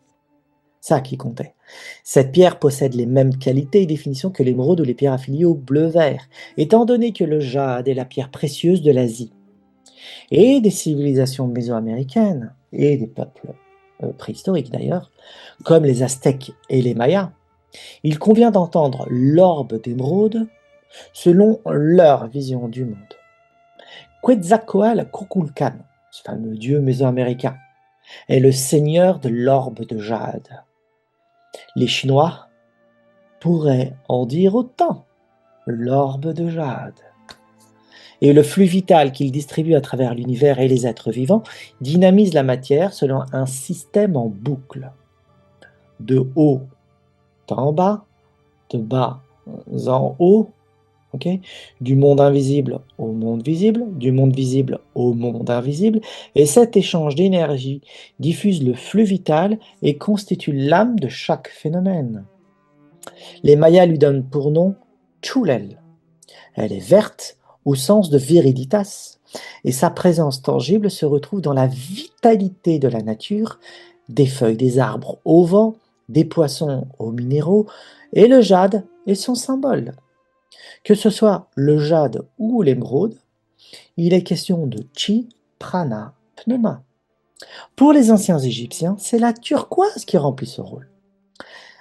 Ça qui comptait. Cette pierre possède les mêmes qualités et définitions que l'émeraude ou les pierres affiliées au bleu-vert, étant donné que le jade est la pierre précieuse de l'Asie. Et des civilisations mésoaméricaines, et des peuples préhistoriques d'ailleurs, comme les Aztèques et les Mayas, il convient d'entendre l'orbe d'émeraude selon leur vision du monde. Quetzalcoatl Kukulkan, ce fameux dieu mésoaméricain, est le seigneur de l'orbe de jade. Les Chinois pourraient en dire autant, l'orbe de jade. Et le flux vital qu'il distribue à travers l'univers et les êtres vivants dynamise la matière selon un système en boucle. De haut en bas, de bas en haut, okay, du monde invisible au monde visible, du monde visible au monde invisible, et cet échange d'énergie diffuse le flux vital et constitue l'âme de chaque phénomène. Les Mayas lui donnent pour nom Chulel. Elle est verte au sens de viriditas, et sa présence tangible se retrouve dans la vitalité de la nature, des feuilles des arbres au vent, des poissons aux minéraux, et le jade est son symbole. Que ce soit le jade ou l'émeraude, il est question de chi, prana, pneuma. Pour les anciens Égyptiens, c'est la turquoise qui remplit ce rôle.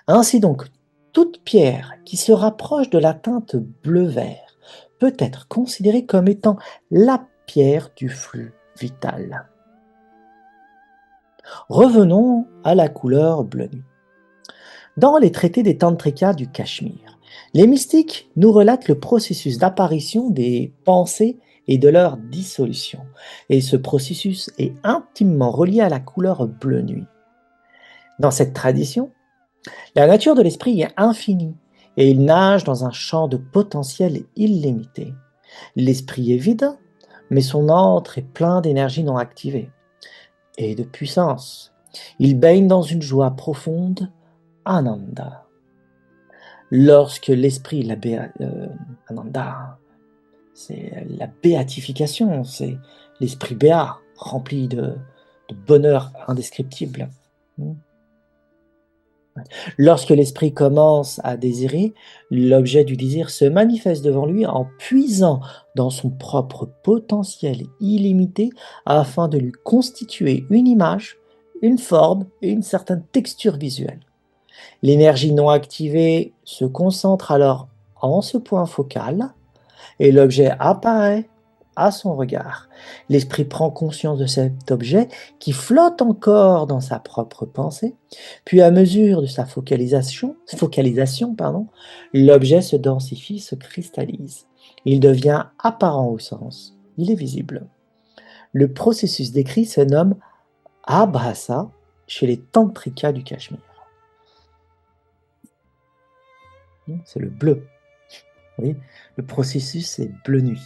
Ainsi donc, toute pierre qui se rapproche de la teinte bleu-vert peut être considérée comme étant la pierre du flux vital. Revenons à la couleur bleu nuit. Dans les traités des Tantrikas du Cachemire, les mystiques nous relatent le processus d'apparition des pensées et de leur dissolution. Et ce processus est intimement relié à la couleur bleu nuit. Dans cette tradition, la nature de l'esprit est infinie et il nage dans un champ de potentiel illimité. L'esprit est vide, mais son antre est plein d'énergie non activée et de puissance. Il baigne dans une joie profonde, Ananda. Lorsque l'esprit, Ananda, c'est la béatification, c'est l'esprit béat, rempli de bonheur indescriptible. Lorsque l'esprit commence à désirer, l'objet du désir se manifeste devant lui en puisant dans son propre potentiel illimité afin de lui constituer une image, une forme et une certaine texture visuelle. L'énergie non activée se concentre alors en ce point focal et l'objet apparaît à son regard. L'esprit prend conscience de cet objet qui flotte encore dans sa propre pensée, puis à mesure de sa focalisation, l'objet se densifie, se cristallise. Il devient apparent au sens, il est visible. Le processus décrit se nomme Abhasa chez les Tantrikas du Cachemire. C'est le bleu. Oui, le processus est bleu nuit,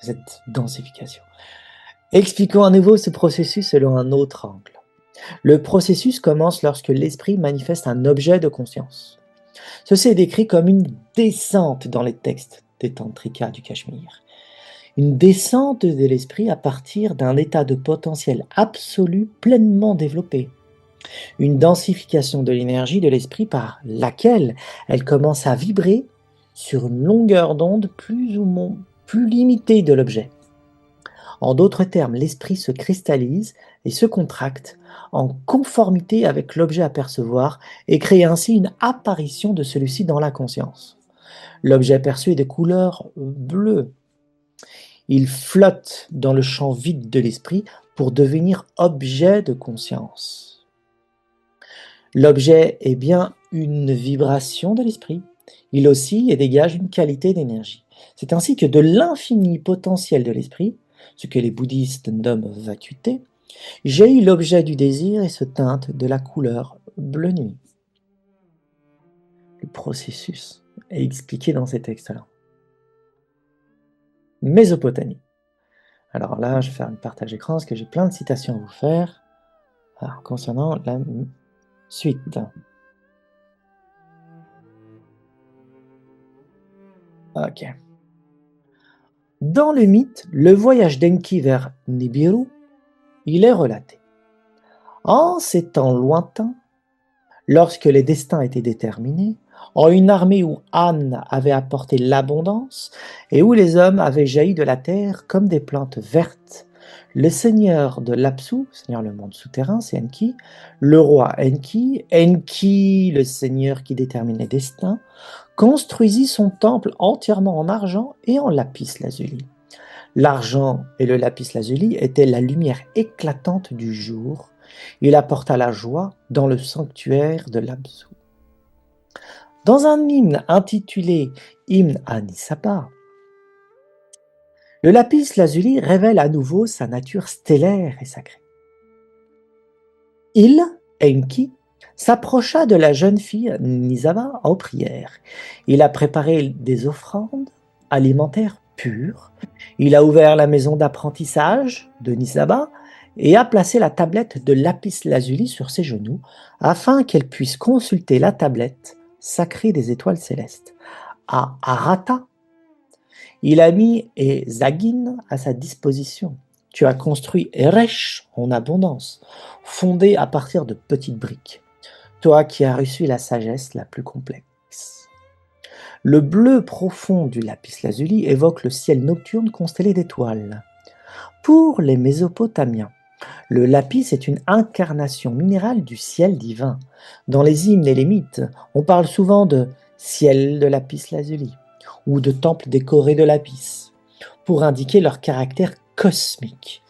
cette densification. Expliquons à nouveau ce processus selon un autre angle. Le processus commence lorsque l'esprit manifeste un objet de conscience. Ceci est décrit comme une descente dans les textes des Tantrikas du Cachemire. Une descente de l'esprit à partir d'un état de potentiel absolu pleinement développé. Une densification de l'énergie de l'esprit par laquelle elle commence à vibrer sur une longueur d'onde plus limitée de l'objet. En d'autres termes, l'esprit se cristallise et se contracte en conformité avec l'objet à percevoir et crée ainsi une apparition de celui-ci dans la conscience. L'objet perçu est de couleur bleue. Il flotte dans le champ vide de l'esprit pour devenir objet de conscience. L'objet est bien une vibration de l'esprit. Il oscille et dégage une qualité d'énergie. C'est ainsi que de l'infini potentiel de l'esprit, ce que les bouddhistes nomment vacuité, jaillit l'objet du désir et se teinte de la couleur bleu nuit. Le processus est expliqué dans ces textes-là. Mésopotamie. Alors là, je vais faire un partage écran parce que j'ai plein de citations à vous faire. Alors, concernant la suite. Ok. Dans le mythe, le voyage d'Enki vers Nibiru, il est relaté. En ces temps lointains, lorsque les destins étaient déterminés, en une armée où Anne avait apporté l'abondance et où les hommes avaient jailli de la terre comme des plantes vertes, le seigneur de l'Apsu, seigneur le monde souterrain, c'est Enki, le roi Enki, Enki, le seigneur qui détermine les destins, construisit son temple entièrement en argent et en lapis lazuli. L'argent et le lapis lazuli étaient la lumière éclatante du jour. Il apporta la joie dans le sanctuaire de l'Apsu. Dans un hymne intitulé Hymne à Nisaba, le lapis lazuli révèle à nouveau sa nature stellaire et sacrée. Il, Enki, s'approcha de la jeune fille Nisaba en prière. Il a préparé des offrandes alimentaires pures. Il a ouvert la maison d'apprentissage de Nisaba et a placé la tablette de lapis lazuli sur ses genoux afin qu'elle puisse consulter la tablette sacrée des étoiles célestes. À Arata, il a mis Ezagin à sa disposition. Tu as construit Eresh en abondance, fondé à partir de petites briques. Toi qui as reçu la sagesse la plus complexe. Le bleu profond du lapis lazuli évoque le ciel nocturne constellé d'étoiles. Pour les Mésopotamiens, le lapis est une incarnation minérale du ciel divin. Dans les hymnes et les mythes, on parle souvent de ciel de lapis lazuli ou de temple décoré de lapis pour indiquer leur caractère cosmique.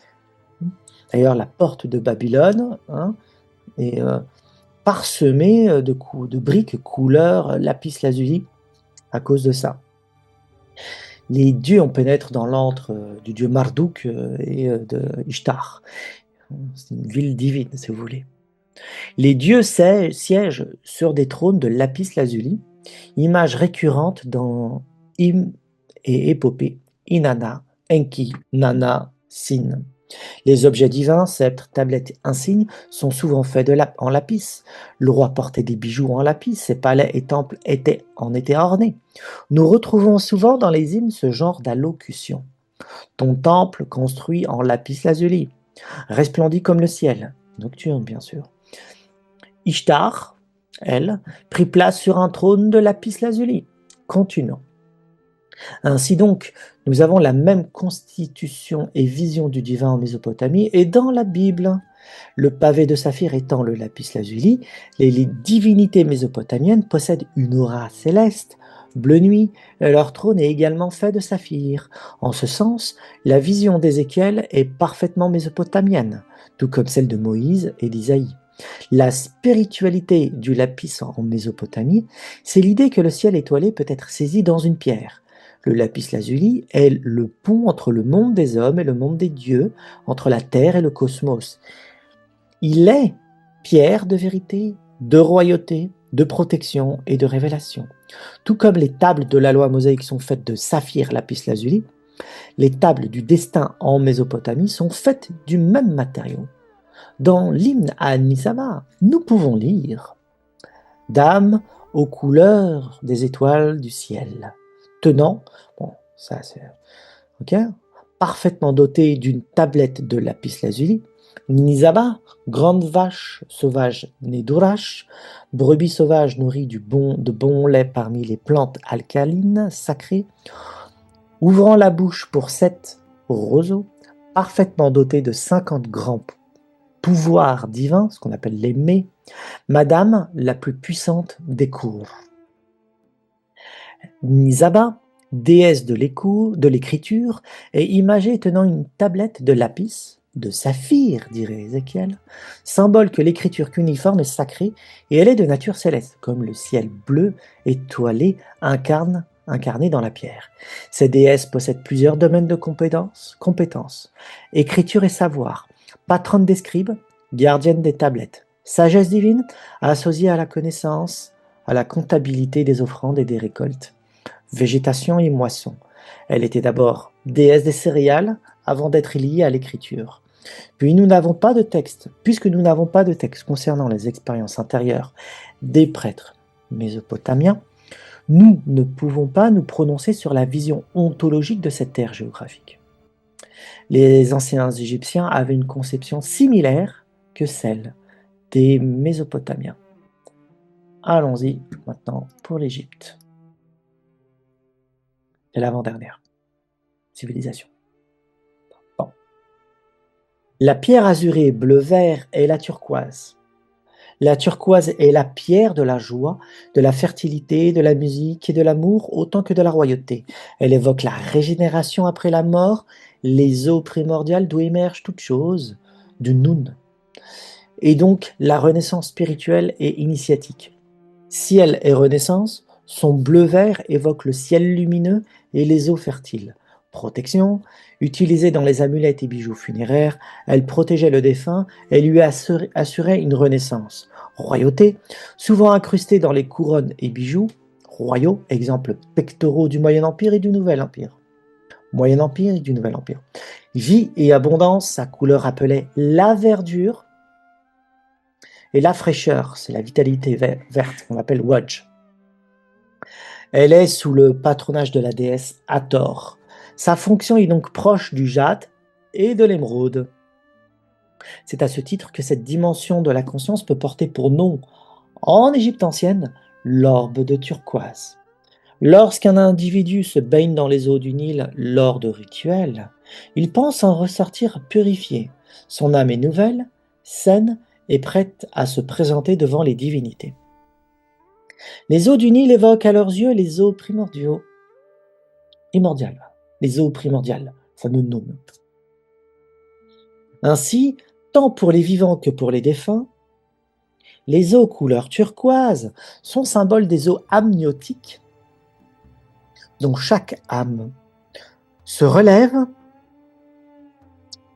D'ailleurs, la porte de Babylone est parsemée de briques couleur lapis lazuli à cause de ça. Les dieux, on pénètre dans l'antre du dieu Marduk et de Ishtar. C'est une ville divine, si vous voulez. Les dieux siègent sur des trônes de lapis lazuli, image récurrente dans hymnes et épopées Inanna, Enki, Nana, Sin. Les objets divins, sceptres, tablettes, insignes, sont souvent faits en lapis. Le roi portait des bijoux en lapis, ses palais et temples étaient ornés. Nous retrouvons souvent dans les hymnes ce genre d'allocution. Ton temple construit en lapis lazuli, resplendit comme le ciel, nocturne bien sûr. Ishtar, elle, prit place sur un trône de lapis lazuli. Continuons. Ainsi donc, nous avons la même constitution et vision du divin en Mésopotamie et dans la Bible. Le pavé de saphir étant le lapis lazuli, les divinités mésopotamiennes possèdent une aura céleste, bleu nuit, et leur trône est également fait de saphir. En ce sens, la vision d'Ézéchiel est parfaitement mésopotamienne, tout comme celle de Moïse et d'Isaïe. La spiritualité du lapis en Mésopotamie, c'est l'idée que le ciel étoilé peut être saisi dans une pierre. Le lapis lazuli est le pont entre le monde des hommes et le monde des dieux, entre la terre et le cosmos. Il est pierre de vérité, de royauté, de protection et de révélation. Tout comme les tables de la loi mosaïque sont faites de saphir lapis lazuli, les tables du destin en Mésopotamie sont faites du même matériau. Dans l'hymne à Nisaba, nous pouvons lire « Dame aux couleurs des étoiles du ciel ». Tenant, bon, ça c'est, ok, parfaitement doté d'une tablette de lapis lazuli, Nisaba, grande vache sauvage née d'Urash, brebis sauvage nourrie de bon lait parmi les plantes alcalines sacrées, ouvrant la bouche pour 7 roseaux, parfaitement doté de 50 grands pouvoirs divins, ce qu'on appelle les mets, Madame la plus puissante des cours. Nisaba, déesse de l'écriture, est imagée tenant une tablette de lapis de saphir, dirait Ézéchiel, symbole que l'écriture cuniforme est sacrée et elle est de nature céleste, comme le ciel bleu étoilé incarné dans la pierre. Ces déesses possèdent plusieurs domaines de compétences, écriture et savoir, patronne des scribes, gardienne des tablettes, sagesse divine associée à la connaissance, à la comptabilité des offrandes et des récoltes, végétation et moisson. Elle était d'abord déesse des céréales avant d'être liée à l'écriture. Puisque nous n'avons pas de texte concernant les expériences intérieures des prêtres mésopotamiens, nous ne pouvons pas nous prononcer sur la vision ontologique de cette terre géographique. Les anciens Égyptiens avaient une conception similaire que celle des Mésopotamiens. Allons-y maintenant pour l'Égypte. C'est l'avant-dernière civilisation. Bon. La pierre azurée bleu-vert est la turquoise. La turquoise est la pierre de la joie, de la fertilité, de la musique et de l'amour, autant que de la royauté. Elle évoque la régénération après la mort, les eaux primordiales d'où émergent toutes choses, du Nun. Et donc la renaissance spirituelle et initiatique. Ciel et renaissance, son bleu-vert évoque le ciel lumineux et les eaux fertiles. Protection, utilisée dans les amulettes et bijoux funéraires, elle protégeait le défunt et lui assurait une renaissance. Royauté, souvent incrustée dans les couronnes et bijoux, royaux, exemple pectoraux du Moyen Empire et du Nouvel Empire. Moyen Empire et du Nouvel Empire. Vie et abondance, sa couleur rappelait la verdure et la fraîcheur, c'est la vitalité verte qu'on appelle Waj. Elle est sous le patronage de la déesse Hathor. Sa fonction est donc proche du jade et de l'émeraude. C'est à ce titre que cette dimension de la conscience peut porter pour nom, en Égypte ancienne, l'orbe de turquoise. Lorsqu'un individu se baigne dans les eaux du Nil lors de rituels, il pense en ressortir purifié. Son âme est nouvelle, saine et prête à se présenter devant les divinités. Les eaux du Nil évoquent à leurs yeux les eaux primordiales, fameux Nun. Ainsi, tant pour les vivants que pour les défunts, les eaux couleur turquoise sont symboles des eaux amniotiques dont chaque âme se relève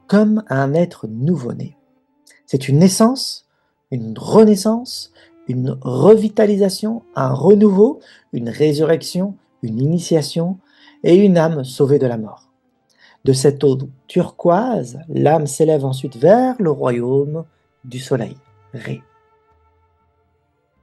comme un être nouveau-né. C'est une naissance, une renaissance, une revitalisation, un renouveau, une résurrection, une initiation et une âme sauvée de la mort. De cette eau turquoise, l'âme s'élève ensuite vers le royaume du soleil, Ré.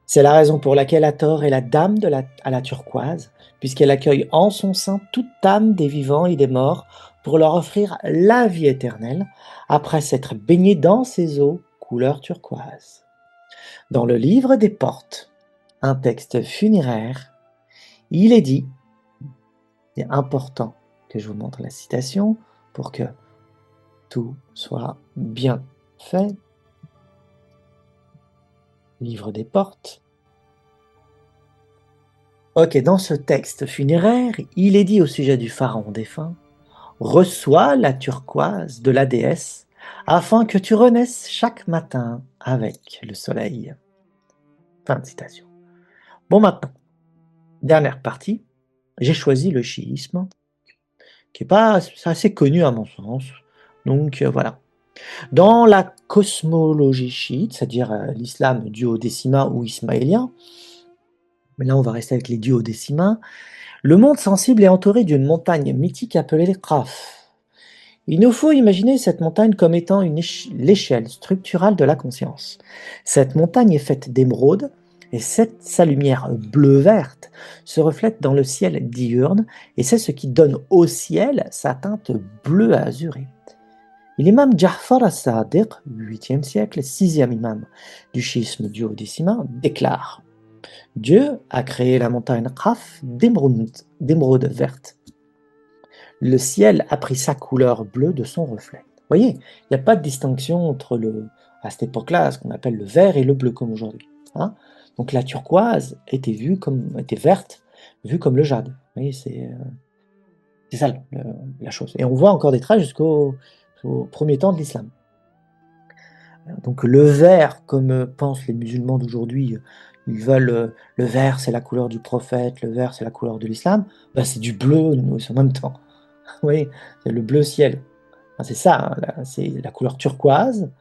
C'est la raison pour laquelle Hathor est la dame à la turquoise, puisqu'elle accueille en son sein toute âme des vivants et des morts pour leur offrir la vie éternelle, après s'être baignée dans ces eaux couleur turquoise. Dans le livre des Portes, un texte funéraire, il est dit, c'est important que je vous montre la citation pour que tout soit bien fait. Livre des Portes. Ok, dans ce texte funéraire, il est dit au sujet du pharaon défunt, « Reçois la turquoise de la déesse, afin que tu renaisses chaque matin avec le soleil. » Fin de citation. Bon, maintenant, dernière partie, j'ai choisi le chiisme, qui est assez connu à mon sens, donc voilà. Dans la cosmologie chiite, c'est-à-dire l'islam duodécimain ou ismaélien, mais là on va rester avec les duodécimains, le monde sensible est entouré d'une montagne mythique appelée le Qaf. Il nous faut imaginer cette montagne comme étant l'échelle structurale de la conscience. Cette montagne est faite d'émeraude, et sa lumière bleu-verte se reflète dans le ciel diurne, et c'est ce qui donne au ciel sa teinte bleu azurée. L'imam Ja'far as-Sadiq, 8e siècle, 6e imam du chiisme duodécimain, déclare « Dieu a créé la montagne Qaf d'émeraude verte. Le ciel a pris sa couleur bleue de son reflet. » Vous voyez, il n'y a pas de distinction entre à cette époque-là, ce qu'on appelle le vert et le bleu comme aujourd'hui. Hein. Donc la turquoise était verte, vue comme le jade. Vous voyez, c'est ça la chose. Et on voit encore des traces au premier temps de l'islam. Donc le vert, comme, pensent les musulmans d'aujourd'hui, ils veulent, le vert c'est la couleur du prophète, le vert c'est la couleur de l'islam, bah, c'est du bleu nous en même temps. Oui, c'est le bleu ciel. Enfin, c'est ça, hein, c'est la couleur turquoise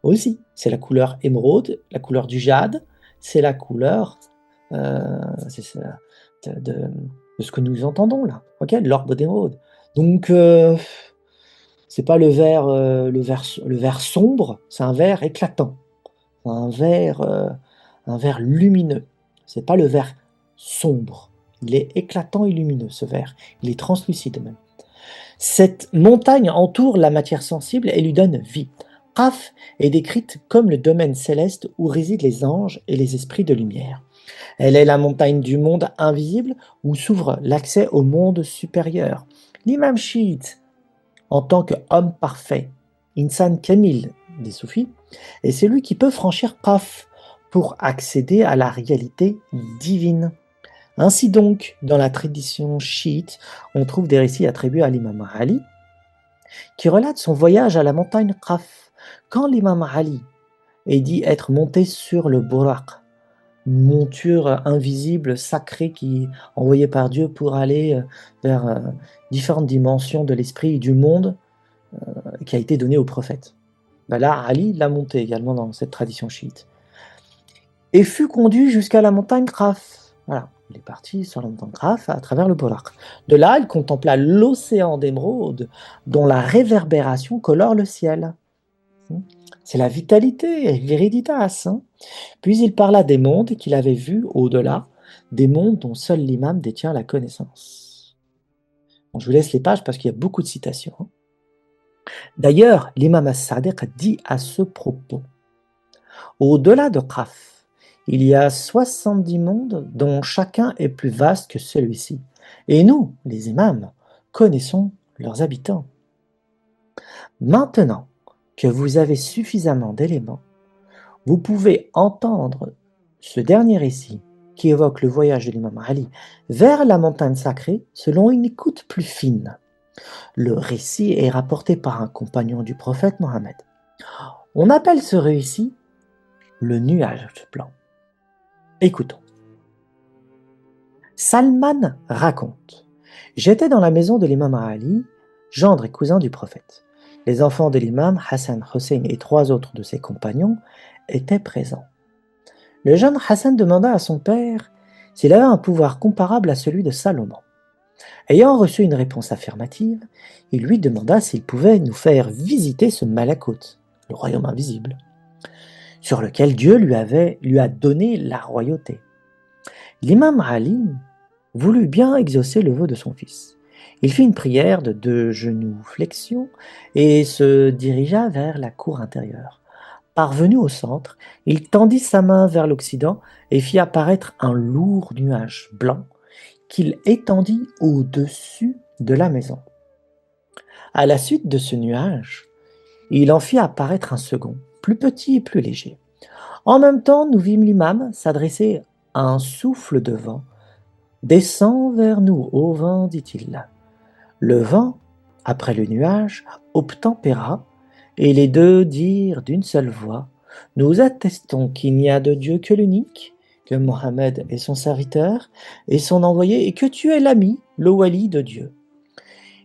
aussi, c'est la couleur émeraude, la couleur du jade, c'est la couleur, c'est ça de ce que nous entendons là, OK? De l'orbe d'émeraude. Donc c'est pas le vert sombre, c'est un vert éclatant, un vert, heu, un vert lumineux. C'est pas le vert sombre, il est éclatant et lumineux ce vert, il est translucide même. Cette montagne entoure la matière sensible et lui donne vie. Qaf est décrite comme le domaine céleste où résident les anges et les esprits de lumière. Elle est la montagne du monde invisible où s'ouvre l'accès au monde supérieur. L'imam chiite, en tant qu'homme parfait, Insan Kamil des soufis, est celui qui peut franchir Qaf pour accéder à la réalité divine. Ainsi donc, dans la tradition chiite, on trouve des récits attribués à l'imam Ali qui relate son voyage à la montagne Qaf. Quand l'imam Ali est dit être monté sur le Buraq, une monture invisible, sacrée, qui envoyée par Dieu pour aller vers différentes dimensions de l'esprit et du monde, qui a été donnée au prophète. Ben là, Ali l'a monté également dans cette tradition chiite. Et fut conduit jusqu'à la montagne Qaf. Voilà, il est parti sur la montagne Qaf à travers le Buraq. De là, il contempla l'océan d'émeraude dont la réverbération colore le ciel. C'est la vitalité, viriditas. Puis il parla des mondes qu'il avait vus au-delà, des mondes dont seul l'imam détient la connaissance. Bon, je vous laisse les pages parce qu'il y a beaucoup de citations. D'ailleurs, l'imam as-Sadiq dit à ce propos: au-delà de Qaf, il y a 70 mondes dont chacun est plus vaste que celui-ci. Et nous, les imams, connaissons leurs habitants. Maintenant que vous avez suffisamment d'éléments, vous pouvez entendre ce dernier récit qui évoque le voyage de l'imam Ali vers la montagne sacrée selon une écoute plus fine. Le récit est rapporté par un compagnon du prophète Mohammed. On appelle ce récit le nuage blanc. Écoutons. Salman raconte: j'étais dans la maison de l'imam Ali, gendre et cousin du prophète. Les enfants de l'imam, Hassan, Hussein et 3 autres de ses compagnons étaient présents. Le jeune Hassan demanda à son père s'il avait un pouvoir comparable à celui de Salomon. Ayant reçu une réponse affirmative, il lui demanda s'il pouvait nous faire visiter ce Malakut, le royaume invisible, sur lequel Dieu lui a donné la royauté. L'imam Ali voulut bien exaucer le vœu de son fils. Il fit une prière de 2 genuflexions et se dirigea vers la cour intérieure. Parvenu au centre, il tendit sa main vers l'Occident et fit apparaître un lourd nuage blanc qu'il étendit au-dessus de la maison. À la suite de ce nuage, il en fit apparaître un second, plus petit et plus léger. En même temps, nous vîmes l'imam s'adresser à un souffle de vent. Descends vers nous, ô vent, dit-il. Le vent, après le nuage, obtempéra, et les deux dirent d'une seule voix: nous attestons qu'il n'y a de Dieu que l'unique, que Mohammed est son serviteur et son envoyé, et que tu es l'ami, le wali de Dieu.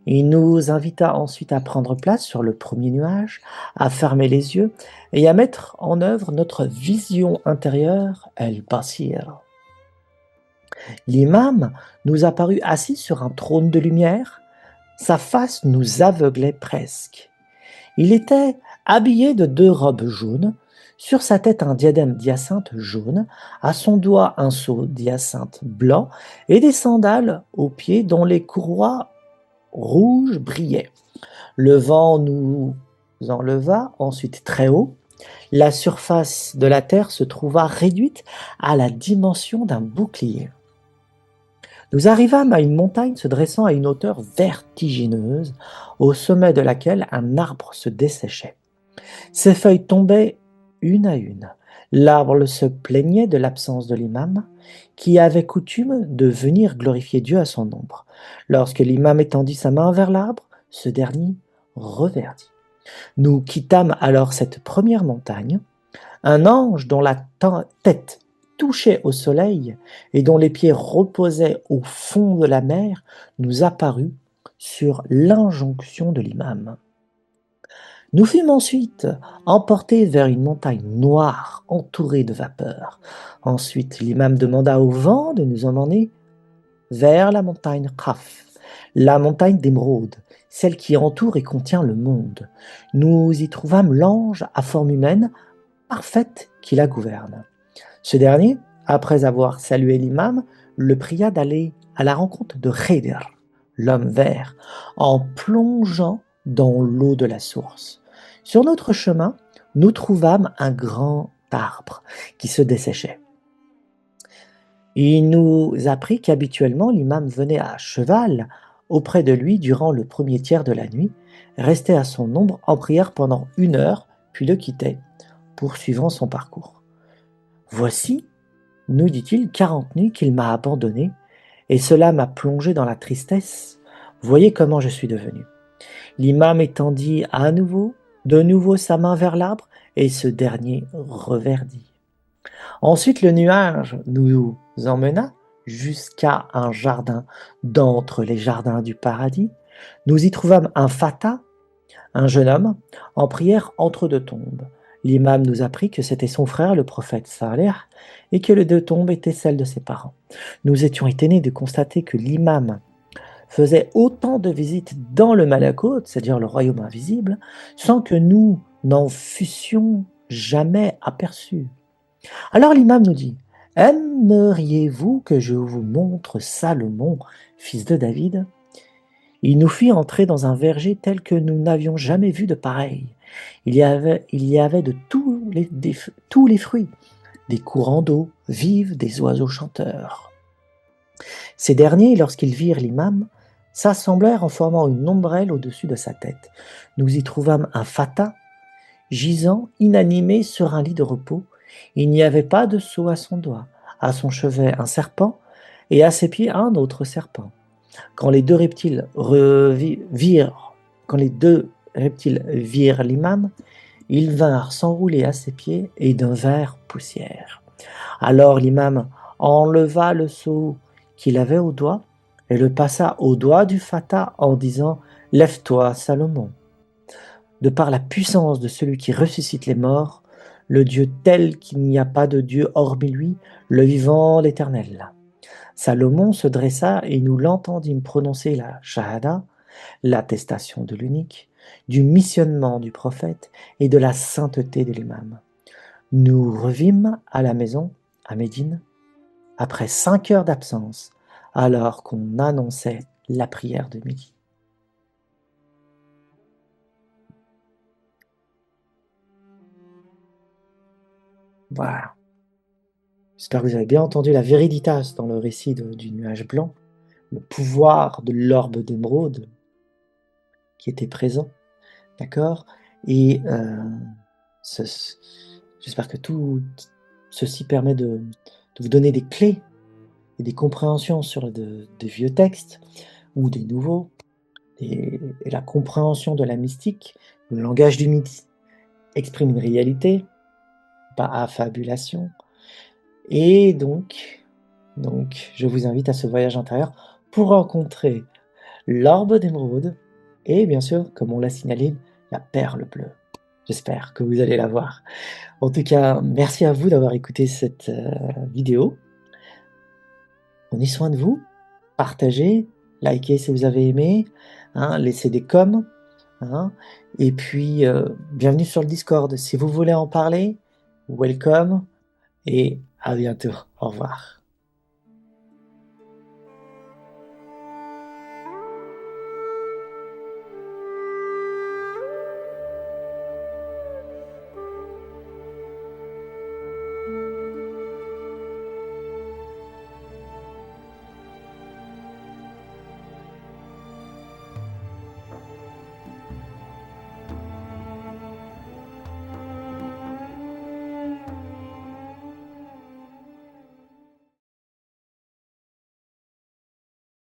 Il nous invita ensuite à prendre place sur le premier nuage, à fermer les yeux et à mettre en œuvre notre vision intérieure, el-Basir. L'imam nous apparut assis sur un trône de lumière. Sa face nous aveuglait presque. Il était habillé de 2 robes jaunes, sur sa tête un diadème d'hyacinthe jaune, à son doigt un sceau d'hyacinthe blanc et des sandales aux pieds dont les courroies rouges brillaient. Le vent nous enleva ensuite très haut. La surface de la terre se trouva réduite à la dimension d'un bouclier. Nous arrivâmes à une montagne se dressant à une hauteur vertigineuse, au sommet de laquelle un arbre se desséchait. Ses feuilles tombaient une à une. L'arbre se plaignait de l'absence de l'imam, qui avait coutume de venir glorifier Dieu à son ombre. Lorsque l'imam étendit sa main vers l'arbre, ce dernier reverdit. Nous quittâmes alors cette première montagne. Un ange dont la tête touchait au soleil et dont les pieds reposaient au fond de la mer nous apparut sur l'injonction de l'imam. Nous fûmes ensuite emportés vers une montagne noire entourée de vapeur. Ensuite, l'imam demanda au vent de nous emmener vers la montagne Qaf, la montagne d'émeraude, celle qui entoure et contient le monde. Nous y trouvâmes l'ange à forme humaine, parfaite, qui la gouverne. Ce dernier, après avoir salué l'imam, le pria d'aller à la rencontre de Khidr, l'homme vert, en plongeant dans l'eau de la source. Sur notre chemin, nous trouvâmes un grand arbre qui se desséchait. Il nous apprit qu'habituellement l'imam venait à cheval auprès de lui durant le premier tiers de la nuit, restait à son ombre en prière pendant 1 heure, puis le quittait, poursuivant son parcours. Voici, nous dit-il, 40 nuits qu'il m'a abandonné, et cela m'a plongé dans la tristesse. Voyez comment je suis devenu. L'imam étendit de nouveau sa main vers l'arbre, et ce dernier reverdit. Ensuite, le nuage nous emmena jusqu'à un jardin d'entre les jardins du paradis. Nous y trouvâmes un fata, un jeune homme, en prière entre deux tombes. L'imam nous apprit que c'était son frère, le prophète Saleh, et que les deux tombes étaient celles de ses parents. Nous étions étonnés de constater que l'imam faisait autant de visites dans le Malakut, c'est-à-dire le royaume invisible, sans que nous n'en fussions jamais aperçus. Alors l'imam nous dit: Aimeriez-vous que je vous montre Salomon, fils de David? Il nous fit entrer dans un verger tel que nous n'avions jamais vu de pareil. Il y avait de tous les fruits, des courants d'eau vives, des oiseaux chanteurs. Ces derniers, lorsqu'ils virent l'imam, s'assemblèrent en formant une ombrelle au-dessus de sa tête. Nous y trouvâmes un fata, gisant inanimé sur un lit de repos. Il n'y avait pas de seau à son doigt. À son chevet, un serpent, et à ses pieds, un autre serpent. Quand les deux reptiles virent l'imam, ils vinrent s'enrouler à ses pieds et devinrent poussière. Alors l'imam enleva le seau qu'il avait au doigt et le passa au doigt du fata en disant: Lève-toi, Salomon. De par la puissance de celui qui ressuscite les morts, le Dieu tel qu'il n'y a pas de Dieu hormis lui, le vivant, l'Éternel. Salomon se dressa et nous l'entendîmes prononcer la Shahada, l'attestation de l'unique, du missionnement du prophète et de la sainteté de l'imam. Nous revîmes à la maison, à Médine, après 5 heures d'absence, alors qu'on annonçait la prière de midi. Voilà. J'espère que vous avez bien entendu la vériditas dans le récit du nuage blanc, le pouvoir de l'orbe d'émeraude qui était présent, d'accord? Et j'espère que tout ceci permet de vous donner des clés et des compréhensions sur des vieux textes ou des nouveaux, et la compréhension de la mystique. Le langage du mythe exprime une réalité, pas affabulation. Et donc, je vous invite à ce voyage intérieur pour rencontrer l'orbe d'émeraude et bien sûr, comme on l'a signalé, la perle bleue. J'espère que vous allez la voir. En tout cas, merci à vous d'avoir écouté cette vidéo. Prenez soin de vous, partagez, likez si vous avez aimé, hein, laissez des coms, hein, et puis bienvenue sur le Discord. Si vous voulez en parler, welcome et à bientôt. Au revoir.